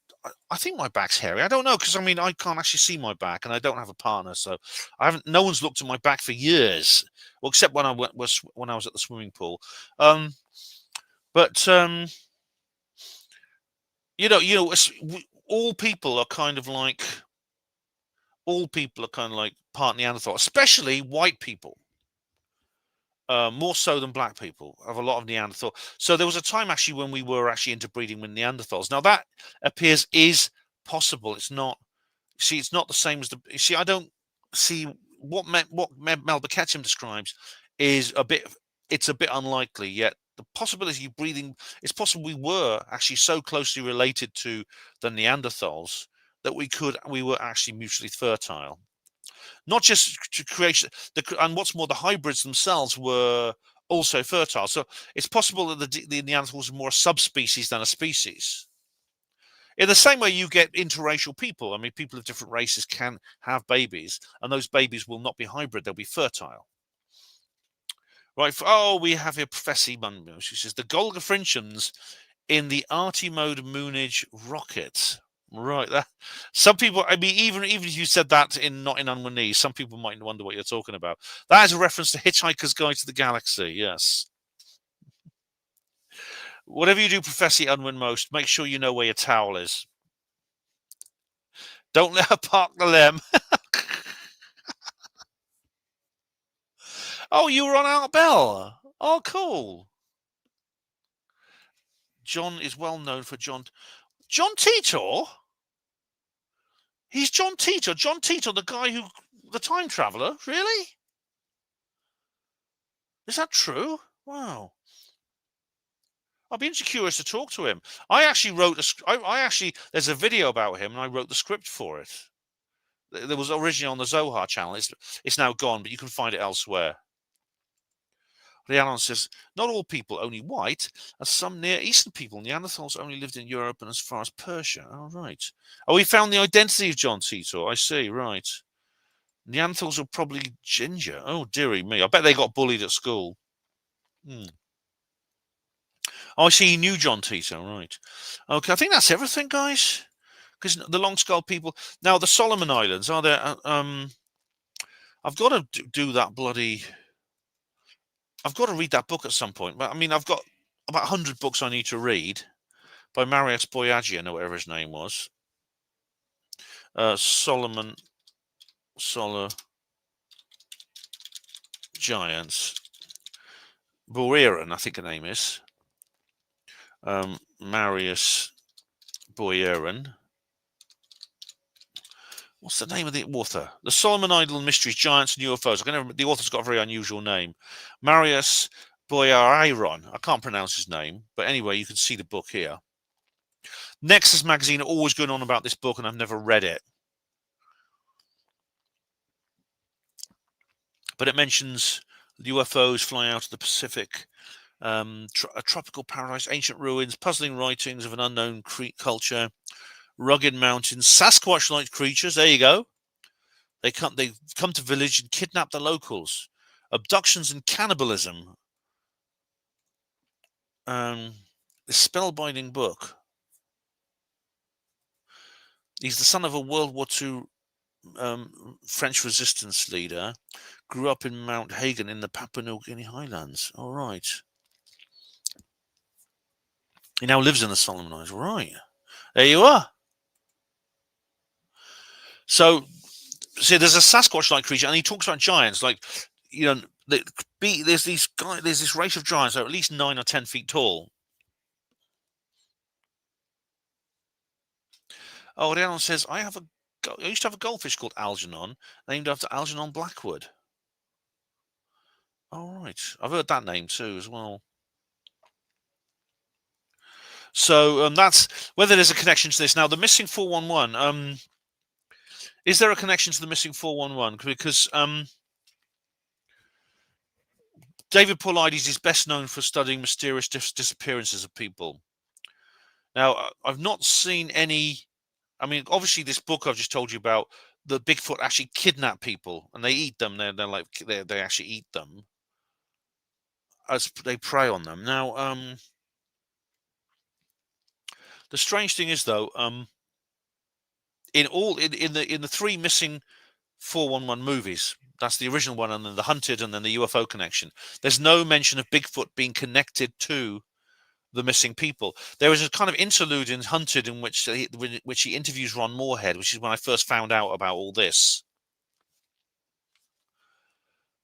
think my back's hairy. I don't know because I can't actually see my back, and I don't have a partner, so I haven't. No one's looked at my back for years, well, except when I was at the swimming pool. But all people are kind of like part Neanderthal, especially white people. More so than black people have a lot of Neanderthal. So there was a time actually when we were actually interbreeding with Neanderthals. Now that appears is possible. It's not. See, it's not the same as the. See, I don't see what Melba Ketchum describes is a bit. It's a bit unlikely. Yet the possibility of breeding. It's possible we were actually so closely related to the Neanderthals that we were actually mutually fertile. Not just to create and what's more, the hybrids themselves were also fertile. So it's possible that the Neanderthals were more a subspecies than a species. In the same way you get interracial people. People of different races can have babies, and those babies will not be hybrid, they'll be fertile. Right. We have here Professor Munmo. She says the Golga Frinchums in the Artimode Moonage rocket. Right. Some people, even if you said that not in Unwin Knees, some people might wonder what you're talking about. That is a reference to Hitchhiker's Guide to the Galaxy. Yes. Whatever you do, Professor Unwin most, make sure you know where your towel is. Don't let her park the lem. Oh, you were on Art Bell. Oh, cool. John is well known for John Titor. He's John Titor. John Titor, the guy the time traveler. Really? Is that true? Wow. I'd be curious to talk to him. I actually wrote there's a video about him, and I wrote the script for it. There was originally on the Zohar channel. It's now gone, but you can find it elsewhere. Rhiannon says, not all people only white, as some Near Eastern people. Neanderthals only lived in Europe and as far as Persia. Oh, right. Oh, we found the identity of John Titor. I see, right. Neanderthals are probably ginger. Oh, dearie me. I bet they got bullied at school. Oh, I see he knew John Titor, right. Okay, I think that's everything, guys. Because the long skull people. Now, the Solomon Islands, are there... I've got to do that bloody... I've got to read that book at some point. But I've got about 100 books I need to read by Marius Boyajian, or whatever his name was. Solomon Giants. Boyajian, I think the name is. Marius Boyajian. What's the name of the author? The Solomon Island Mysteries, Giants and UFOs. The author's got a very unusual name. Marius Boyajian. I can't pronounce his name, but anyway, you can see the book here. Nexus magazine are always going on about this book, and I've never read it. But it mentions UFOs flying out of the Pacific, a tropical paradise, ancient ruins, puzzling writings of an unknown culture, rugged mountains, Sasquatch-like creatures. There you go. They come to village and kidnap the locals. Abductions and cannibalism. This spellbinding book. He's the son of a World War II French resistance leader. Grew up in Mount Hagen in the Papua New Guinea Highlands. All right. He now lives in the Solomon Islands. Right. There you are. So, see, there's a Sasquatch-like creature, and he talks about giants. Like, there's this race of giants that are at least 9 or 10 feet tall. Oh, Rhiannon says, I used to have a goldfish called Algernon, named after Algernon Blackwood. All right. I've heard that name too as well. So that's whether there's a connection to this. Now, the missing 411, is there a connection to the missing 411? Because David Paulides is best known for studying mysterious disappearances of people. Now, I've not seen any. I mean, obviously, this book I've just told you about, the Bigfoot actually kidnap people and they eat them. They're like they actually eat them as they prey on them. Now, the strange thing is though, in the three missing 411 movies, that's the original one, and then the Hunted, and then the UFO connection. There's no mention of Bigfoot being connected to the missing people. There is a kind of interlude in Hunted in which he interviews Ron Morehead, which is when I first found out about all this.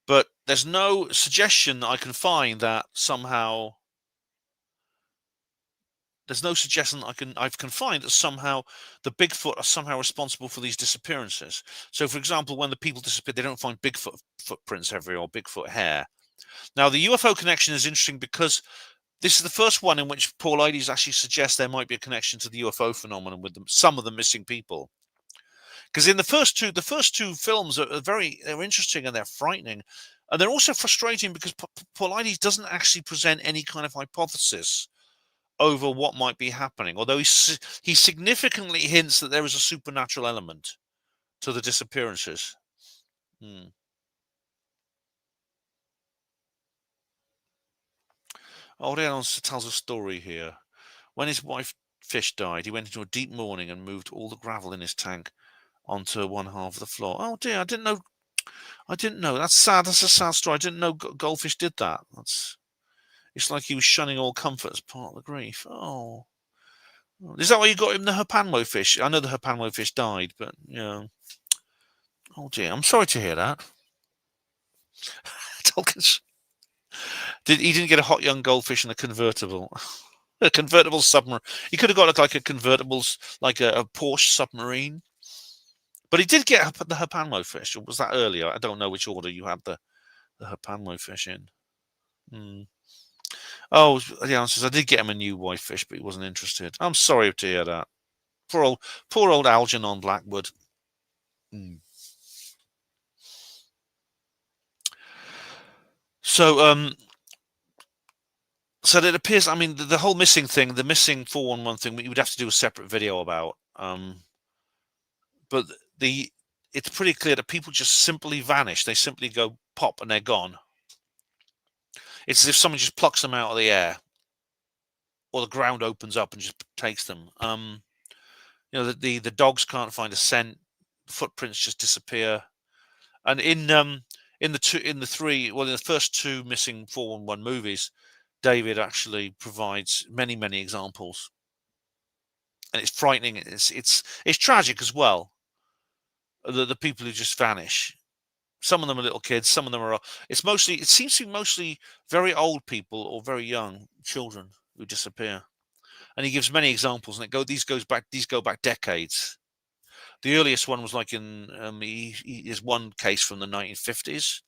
But there's no suggestion that I can find that somehow. There's no suggestion I can find that somehow the Bigfoot are somehow responsible for these disappearances. So, for example, when the people disappear, they don't find Bigfoot footprints everywhere or Bigfoot hair. Now, the UFO connection is interesting because this is the first one in which Paulides actually suggests there might be a connection to the UFO phenomenon with some of the missing people. Because in the first two films they're interesting and they're frightening, and they're also frustrating because Paulides doesn't actually present any kind of hypothesis over what might be happening, although he significantly hints that there is a supernatural element to the disappearances. Orion tells a story here. When his wife Fish died, he went into a deep mourning and moved all the gravel in his tank onto one half of the floor. Oh dear, I didn't know. That's sad. That's a sad story. I didn't know Goldfish did that. It's like he was shunning all comfort as part of the grief. Oh. Is that why you got him the Herpanmo fish? I know the Herpanmo fish died, but yeah. Oh dear, I'm sorry to hear that. He didn't get a hot young goldfish in a convertible. A convertible submarine. He could have got like a convertible, like a Porsche submarine. But he did get the Herpanmo fish. Or was that earlier? I don't know which order you had the Herpanmo fish in. Oh, the answer is I did get him a new white fish, but he wasn't interested. I'm sorry to hear that. Poor old Algernon Blackwood. So it appears. I mean, the whole missing thing, the missing 411 thing, we would have to do a separate video about. But it's pretty clear that people just simply vanish. They simply go pop and they're gone. It's as if someone just plucks them out of the air, or the ground opens up and just takes them. The dogs can't find a scent. Footprints just disappear. And in the first two missing 411 movies, David actually provides many examples, and it's frightening. It's tragic as well. The people who just vanish. Some of them are little kids. Some of them are. It seems to be mostly very old people or very young children who disappear. And he gives many examples, and these go back decades. The earliest one was like in is one case from the 1950s.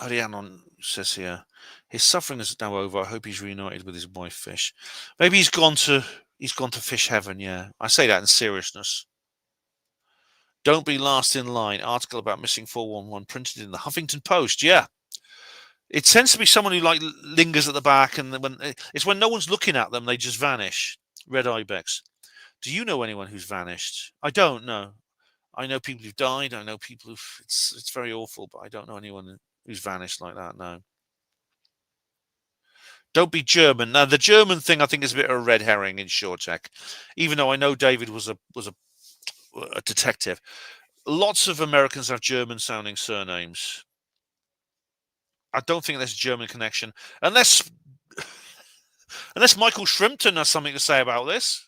Arianon says here, his suffering is now over. I hope he's reunited with his wife Fish. Maybe he's gone to fish heaven. Yeah, I say that in seriousness. Don't be last in line. Article about missing 411 printed in the Huffington Post. Yeah. It tends to be someone who lingers at the back, and when no one's looking at them, they just vanish. Red Ibex. Do you know anyone who's vanished? I don't know. I know people who've died. I know people it's very awful, but I don't know anyone who's vanished like that. No. Don't be German. Now the German thing I think is a bit of a red herring in SureTech, even though I know David was a detective. Lots of Americans have German-sounding surnames. I don't think there's a German connection, unless Michael Shrimpton has something to say about this.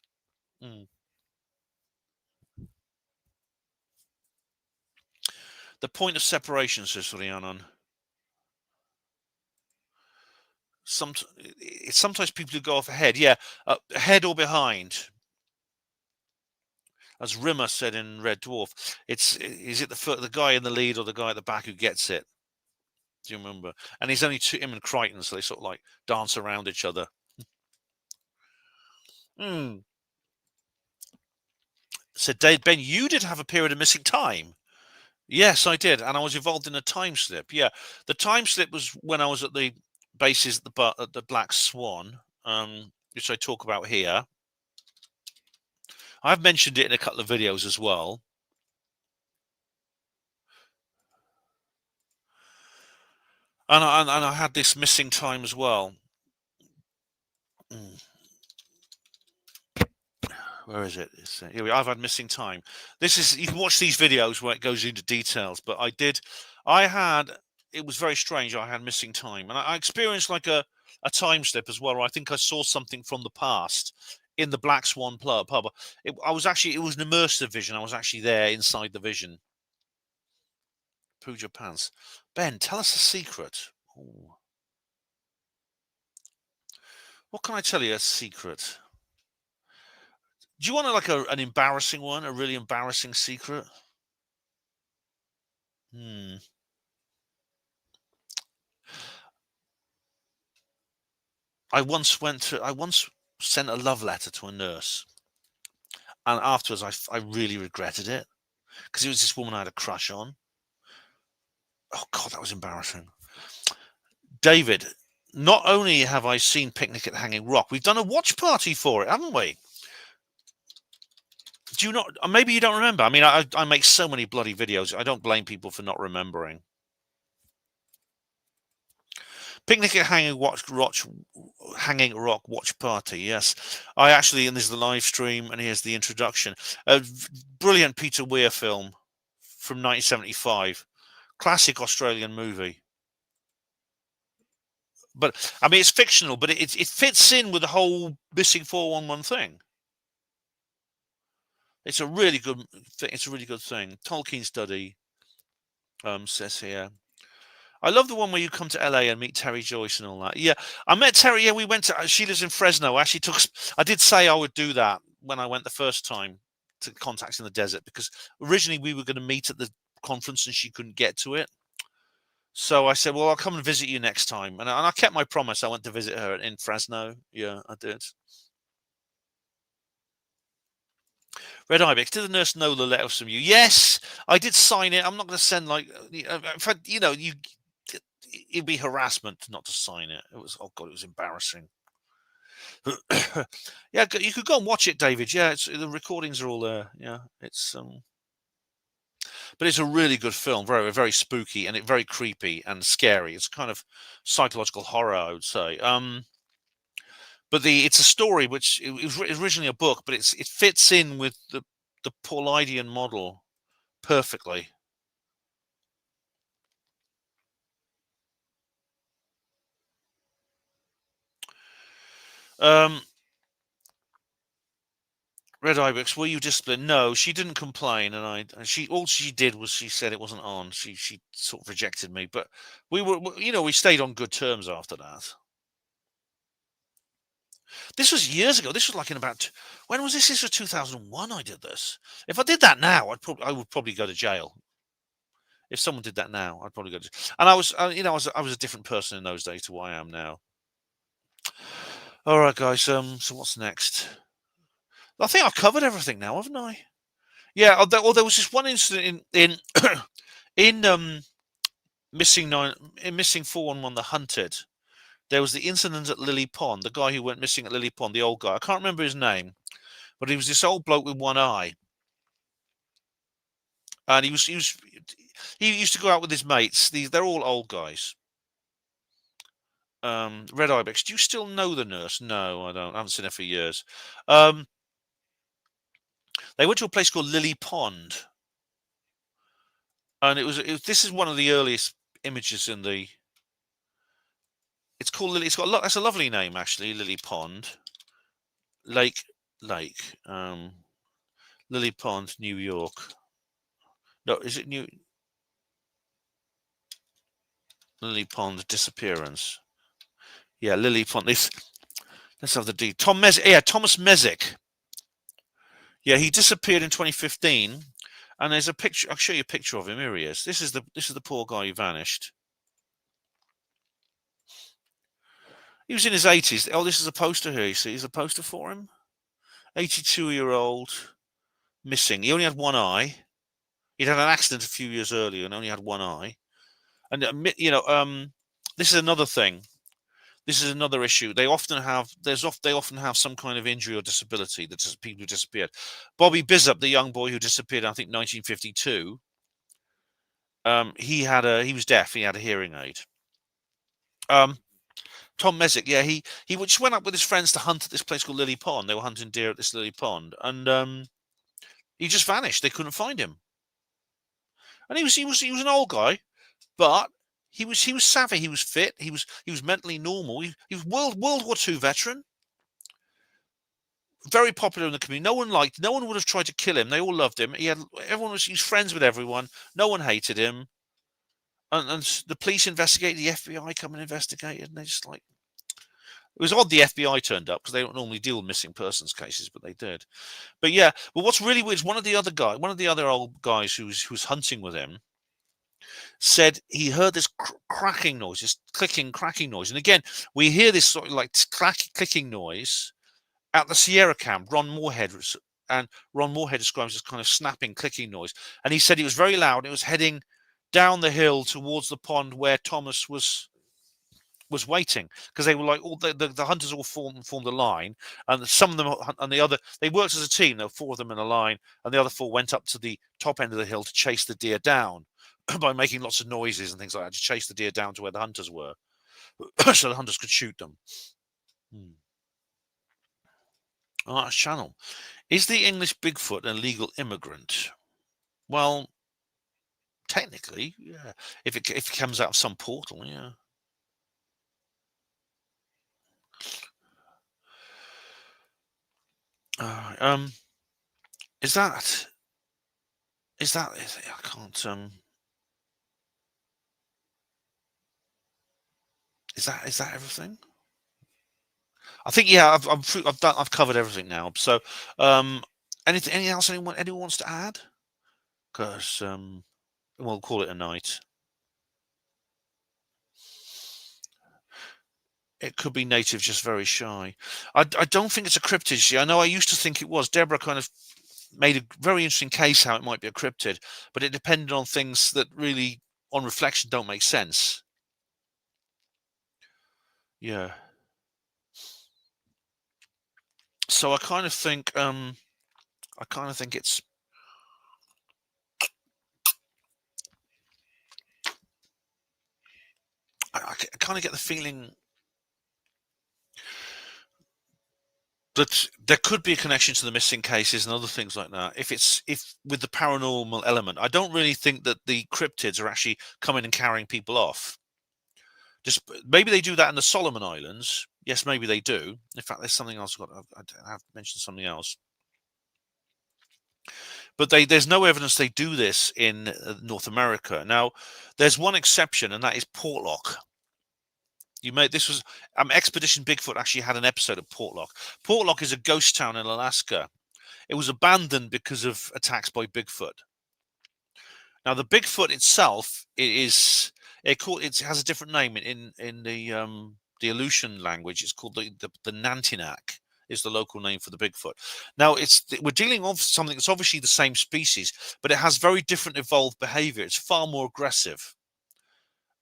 The point of separation, says Rhiannon. It's sometimes people who go off ahead. Yeah, ahead or behind. As Rimmer said in Red Dwarf, is it the guy in the lead or the guy at the back who gets it? Do you remember? And he's only him and Crichton, so they sort of like dance around each other. Said Dave Ben, you did have a period of missing time. Yes, I did, and I was involved in a time slip. Yeah, the time slip was when I was at the bases at the Black Swan, which I talk about here. I've mentioned it in a couple of videos as well. And I had this missing time as well. Where is it? Here we are. I've had missing time. This is, you can watch these videos where it goes into details, but it was very strange. I had missing time, and I experienced like a time slip as well, where I think I saw something from the past in the Black Swan pub. It was an immersive vision. I was actually there inside the vision. Pooja Pants. Ben, tell us a secret. Ooh. What can I tell you? A secret. Do you want an embarrassing one? A really embarrassing secret? I once sent a love letter to a nurse, and afterwards I really regretted it, because it was this woman I had a crush on. Oh God, that was embarrassing. David, not only have I seen Picnic at Hanging Rock, we've done a watch party for it, haven't we? Do you not? Maybe you don't remember. I mean, I make so many bloody videos. I don't blame people for not remembering. Picnic at Hanging Rock watch party. Yes, I actually, and this is the live stream, and here's the introduction. A brilliant Peter Weir film from 1975, classic Australian movie. But I mean, it's fictional, but it fits in with the whole missing 411 thing. It's a really good thing. Tolkien study, says here. I love the one where you come to LA and meet Terry Joyce and all that. Yeah, I met Terry. Yeah, we went to. She lives in Fresno. I did say I would do that when I went the first time to Contacts in the Desert, because originally we were going to meet at the conference and she couldn't get to it. So I said, well, I'll come and visit you next time. And I kept my promise. I went to visit her in Fresno. Yeah, I did. Red Ibex, did the nurse know the letter from you? Yes, I did sign it. I'm not going to send it'd be harassment not to sign it. It was, oh God, it was embarrassing. Yeah, you could go and watch it, David. Yeah, the recordings are all there. Yeah, but it's a really good film, very, very spooky, and very creepy and scary. It's kind of psychological horror, I would say. But it's a story which it was originally a book, but it fits in with the Paulidian model perfectly. Red Ibex, were you disciplined? No, she didn't complain, and all she did was she said it wasn't on. She sort of rejected me, but we stayed on good terms after that. This was years ago. This was like when was this? This was 2001. I did this. If I did that now, I would probably go to jail. If someone did that now, I'd probably go to. And I was a different person in those days to what I am now. All right, guys. So what's next? I think I've covered everything now, haven't I? Yeah. There was this one incident in missing 411, The Hunted. There was the incident at Lily Pond. The guy who went missing at Lily Pond, the old guy. I can't remember his name, but he was this old bloke with one eye, and he used to go out with his mates. They're all old guys. Red Ibex, do you still know the nurse? No, I don't. I haven't seen her for years. They went to a place called Lily Pond, and this is one of the earliest images in the. It's called Lily. That's a lovely name, actually. Lily Pond, Lake, Lily Pond, New York. No, is it New? Lily Pond disappearance. Yeah, Lily Pond. Let's have the D. Thomas Mezek. Yeah, he disappeared in 2015, and there's a picture. I'll show you a picture of him. Here he is. This is the poor guy who vanished. He was in his 80s. Oh, this is a poster here. You see, there's a poster for him. 82-year-old missing. He only had one eye. He'd had an accident a few years earlier and only had one eye. And this is another thing. this is another issue. They often have some kind of injury or disability. That's people who disappeared. Bobby Bizup, the young boy who disappeared, I think 1952. He was deaf. He had a hearing aid. Tom Messick, yeah, he just went up with his friends to hunt at this place called Lily Pond. They were hunting deer at this Lily Pond, and he just vanished. They couldn't find him. And he was an old guy, but he was savvy. He was fit. He was mentally normal. He was World War II veteran. Very popular in the community. No one would have tried to kill him. They all loved him. He was friends with everyone. No one hated him. And the police investigated, the FBI come and investigated, and they just like, it was odd the FBI turned up because they don't normally deal with missing persons cases, but they did. But yeah, but what's really weird is one of the other old guys who was hunting with him said he heard this cracking noise, this cracking noise. And again, we hear this sort of like clicking noise at the Sierra camp. Ron Morehead describes this kind of snapping, clicking noise. And he said it was very loud. It was heading down the hill towards the pond where Thomas was waiting, because they were like all the hunters all formed a line, and some of them and the other, they worked as a team. There were 4 of them in a line, and the other 4 went up to the top end of the hill to chase the deer down by making lots of noises and things like that, to chase the deer down to where the hunters were, so the hunters could shoot them. Arts Channel, is the English Bigfoot an illegal immigrant? Well, technically, yeah. If it comes out of some portal, yeah. Is that I can't is that everything? I think, yeah, I've covered everything now. So anything else anyone wants to add? Because we'll call it a night. It could be native, just very shy. I don't think it's a cryptid. See, I know I used to think it was. Deborah kind of made a very interesting case how it might be a cryptid, but it depended on things that really, on reflection, don't make sense. Yeah. So I kind of think it's. I kind of get the feeling that there could be a connection to the missing cases and other things like that. If with the paranormal element, I don't really think that the cryptids are actually coming and carrying people off. Just maybe they do that in the Solomon Islands. Yes, maybe they do. In fact, there's something else. I have mentioned something else. But there's no evidence they do this in North America. Now, there's one exception, and that is Portlock. Expedition Bigfoot actually had an episode of Portlock. Portlock is a ghost town in Alaska. It was abandoned because of attacks by Bigfoot. Now, the Bigfoot itself it has a different name in the Aleutian language. It's called the Nantinak. Is the local name for the Bigfoot. Now, we're dealing with something that's obviously the same species, but it has very different evolved behavior. It's far more aggressive,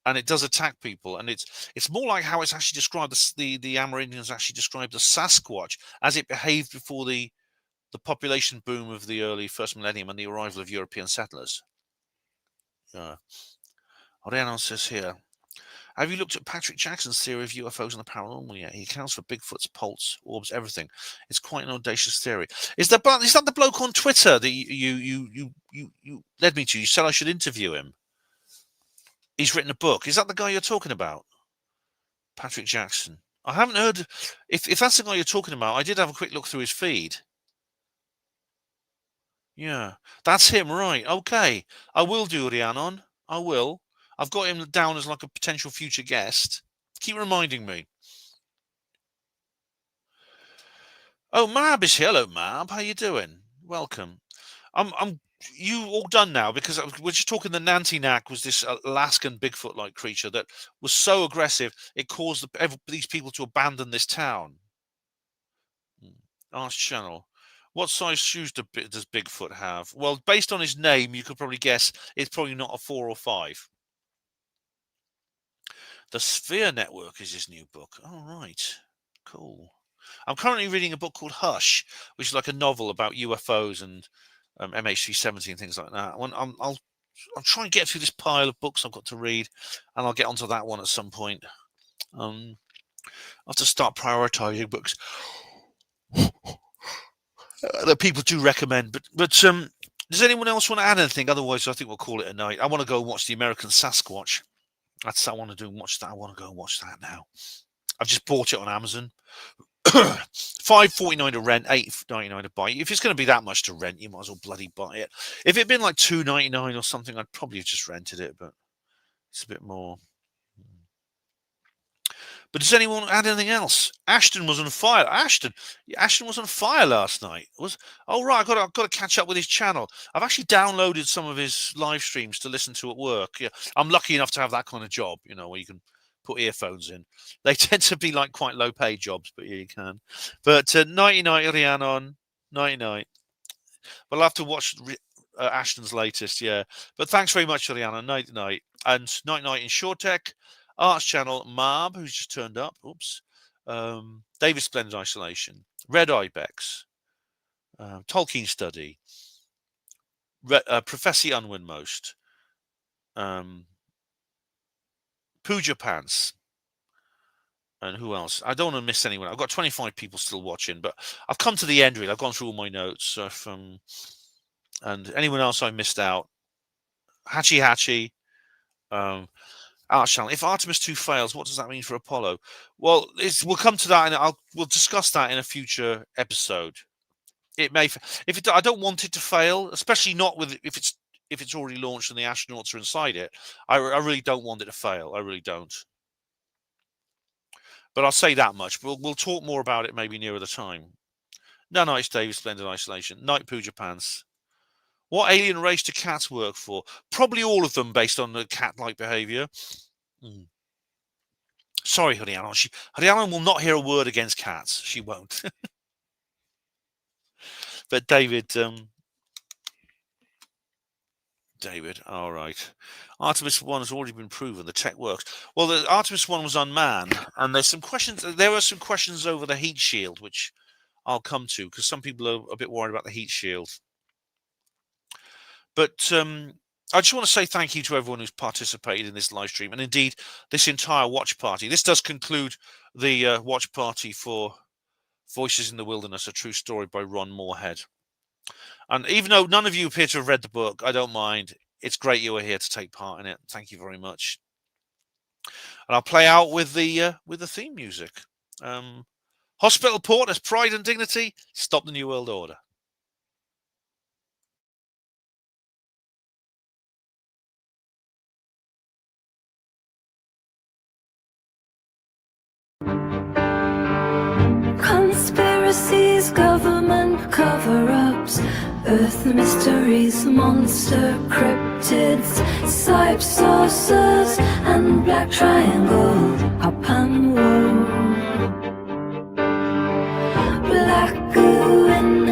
and it does attack people. And it's more like how it's actually described. The Amerindians actually described the Sasquatch as it behaved before the population boom of the early first millennium and the arrival of European settlers. Oriana says here, have you looked at Patrick Jackson's theory of UFOs and the paranormal yet? He accounts for Bigfoot's pulse, orbs, everything. It's quite an audacious theory. Is that the bloke on Twitter that you led me to? You said I should interview him. He's written a book. Is that the guy you're talking about? Patrick Jackson. I haven't heard. If that's the guy you're talking about, I did have a quick look through his feed. Yeah, that's him, right? Okay, I will do Rhiannon. I will. I've got him down as like a potential future guest. Keep reminding me. Oh, Mab is here. Hello, Mab. How you doing? Welcome. You all done now, because we're just talking. The Nantinak was this Alaskan Bigfoot-like creature that was so aggressive it caused these people to abandon this town. Ask Channel. What size shoes does Bigfoot have? Well, based on his name, you could probably guess it's probably not a 4 or 5. The Sphere Network is his new book. All right. Cool. I'm currently reading a book called Hush, which is like a novel about UFOs and MH370 and things like that. I'll try and get through this pile of books I've got to read, and I'll get onto that one at some point. I'll have to start prioritizing books that people do recommend. But does anyone else want to add anything? Otherwise, I think we'll call it a night. I want to go and watch The American Sasquatch. That's what I want to do. Watch that. I want to go and watch that now. I've just bought it on Amazon. $5.49 to rent, $8.99 to buy. If it's going to be that much to rent, you might as well bloody buy it. If it'd been like $2.99 or something, I'd probably have just rented it. But it's a bit more. But does anyone add anything else? Ashton was on fire. Ashton was on fire last night. Oh right, I've got to catch up with his channel. I've actually downloaded some of his live streams to listen to at work. Yeah, I'm lucky enough to have that kind of job, where you can put earphones in. They tend to be like quite low paid jobs, but yeah, you can. But nighty night, Rhiannon. Nighty night. We'll have to watch Ashton's latest, yeah. But thanks very much, Rhiannon. Night night. And night night in SureTech. Arts Channel, Marb, who's just turned up. Oops. David Splendid Isolation. Red Ibex. Tolkien Study. Professor Unwinmost. Pooja Pants. And who else? I don't want to miss anyone. I've got 25 people still watching, but I've come to the end of it. I've gone through all my notes. And anyone else I missed out? Hachi. Arts Channel. If Artemis 2 fails, what does that mean for Apollo? Well, we'll come to that, and we'll discuss that in a future episode. It may, I don't want it to fail, especially not if it's already launched and the astronauts are inside it. I really don't want it to fail. I really don't. But I'll say that much. We'll talk more about it maybe nearer the time. No, nice, David. Splendid Isolation. Night Pooja Pants. What alien race do cats work for? Probably all of them, based on the cat-like behaviour. Sorry, Hariana. Hariana will not hear a word against cats. She won't. But David, all right. Artemis 1 has already been proven. The tech works. Well, the Artemis 1 was unmanned, and there's some questions. There are some questions over the heat shield, which I'll come to, because some people are a bit worried about the heat shield. But I just want to say thank you to everyone who's participated in this live stream, and indeed this entire watch party. This does conclude the watch party for Voices in the Wilderness, A True Story by Ron Morehead. And even though none of you appear to have read the book, I don't mind. It's great you were here to take part in it. Thank you very much. And I'll play out with the theme music. Hospital Port as Pride and Dignity. Stop the New World Order. Conspiracies, government cover-ups, Earth mysteries, monster cryptids, Cybe saucers, and black triangle up and woe. Black goo in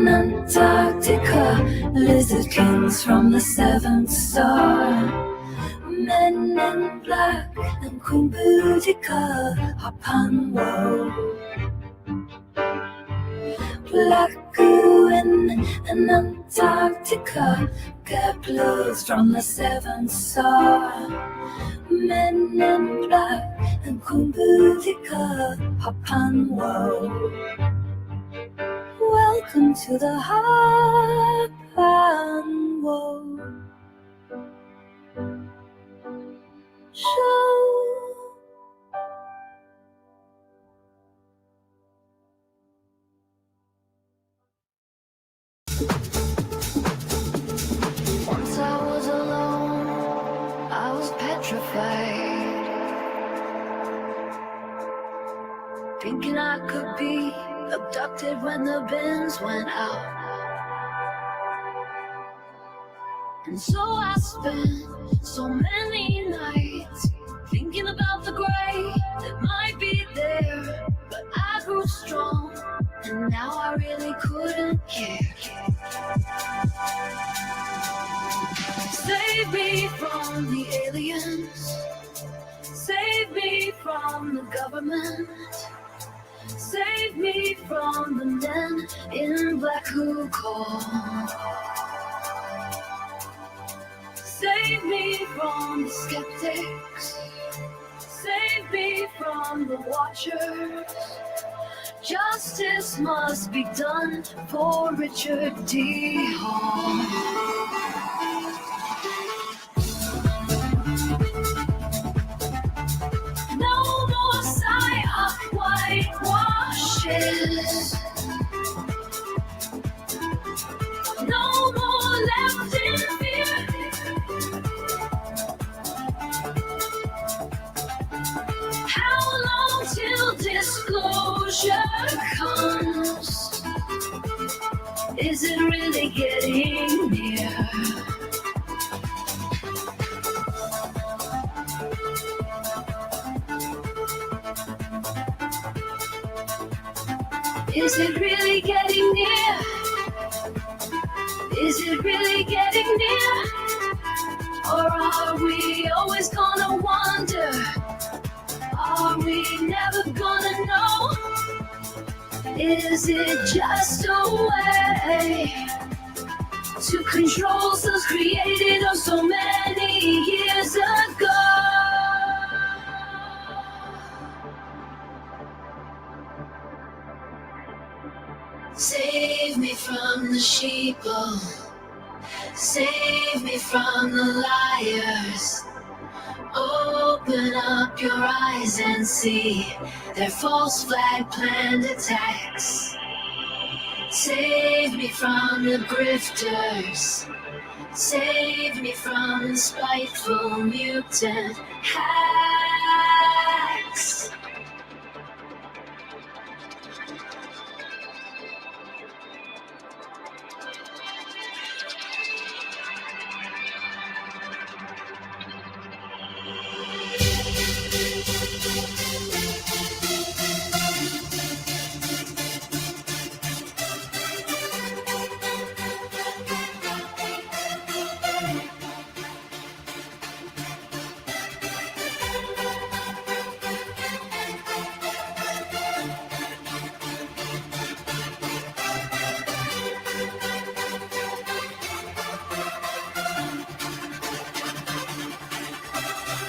Antarctica, lizard kings from the seventh star. Men in black and Queen Boudica, up and woe. Black goo in Antarctica, Keplers from the seventh star. Men in black and Queen Boudica, hop and woe. Welcome to the Hop and Woe Show. Once I was alone, I was petrified, thinking I could be abducted when the bins went out. And so I spent so many nights thinking about the gray that might be there. But I grew strong, and now I really couldn't care. Save me from the aliens, save government. Save me from the men in black who call. Save me from the skeptics. Save me from the watchers. Justice must be done for Richard D. Hall. No more psyop whitewashes. No more left in fear. How long till disclosure comes? Is it really getting near? Is it really getting near? Is it really getting near? Or are we always gonna wonder? Are we never gonna know? Is it just a way to control souls created oh so many years ago? Save me from the sheeple. Save me from the liars. Open up your eyes and see their false flag planned attacks. Save me from the grifters. Save me from the spiteful mutant hacks.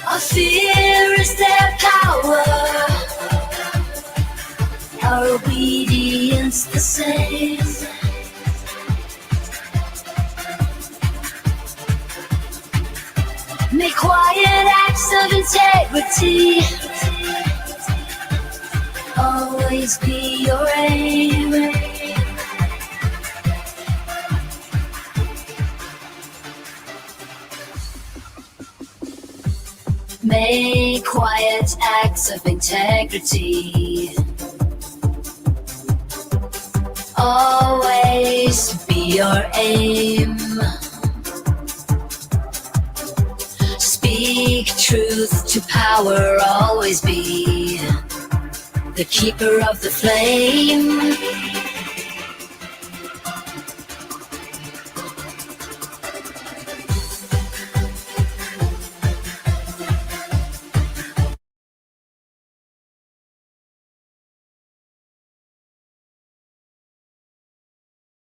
Our fear is their power, our obedience the same. Make quiet acts of integrity always be your aim. Make quiet acts of integrity always be your aim. Speak truth to power, always be the keeper of the flame.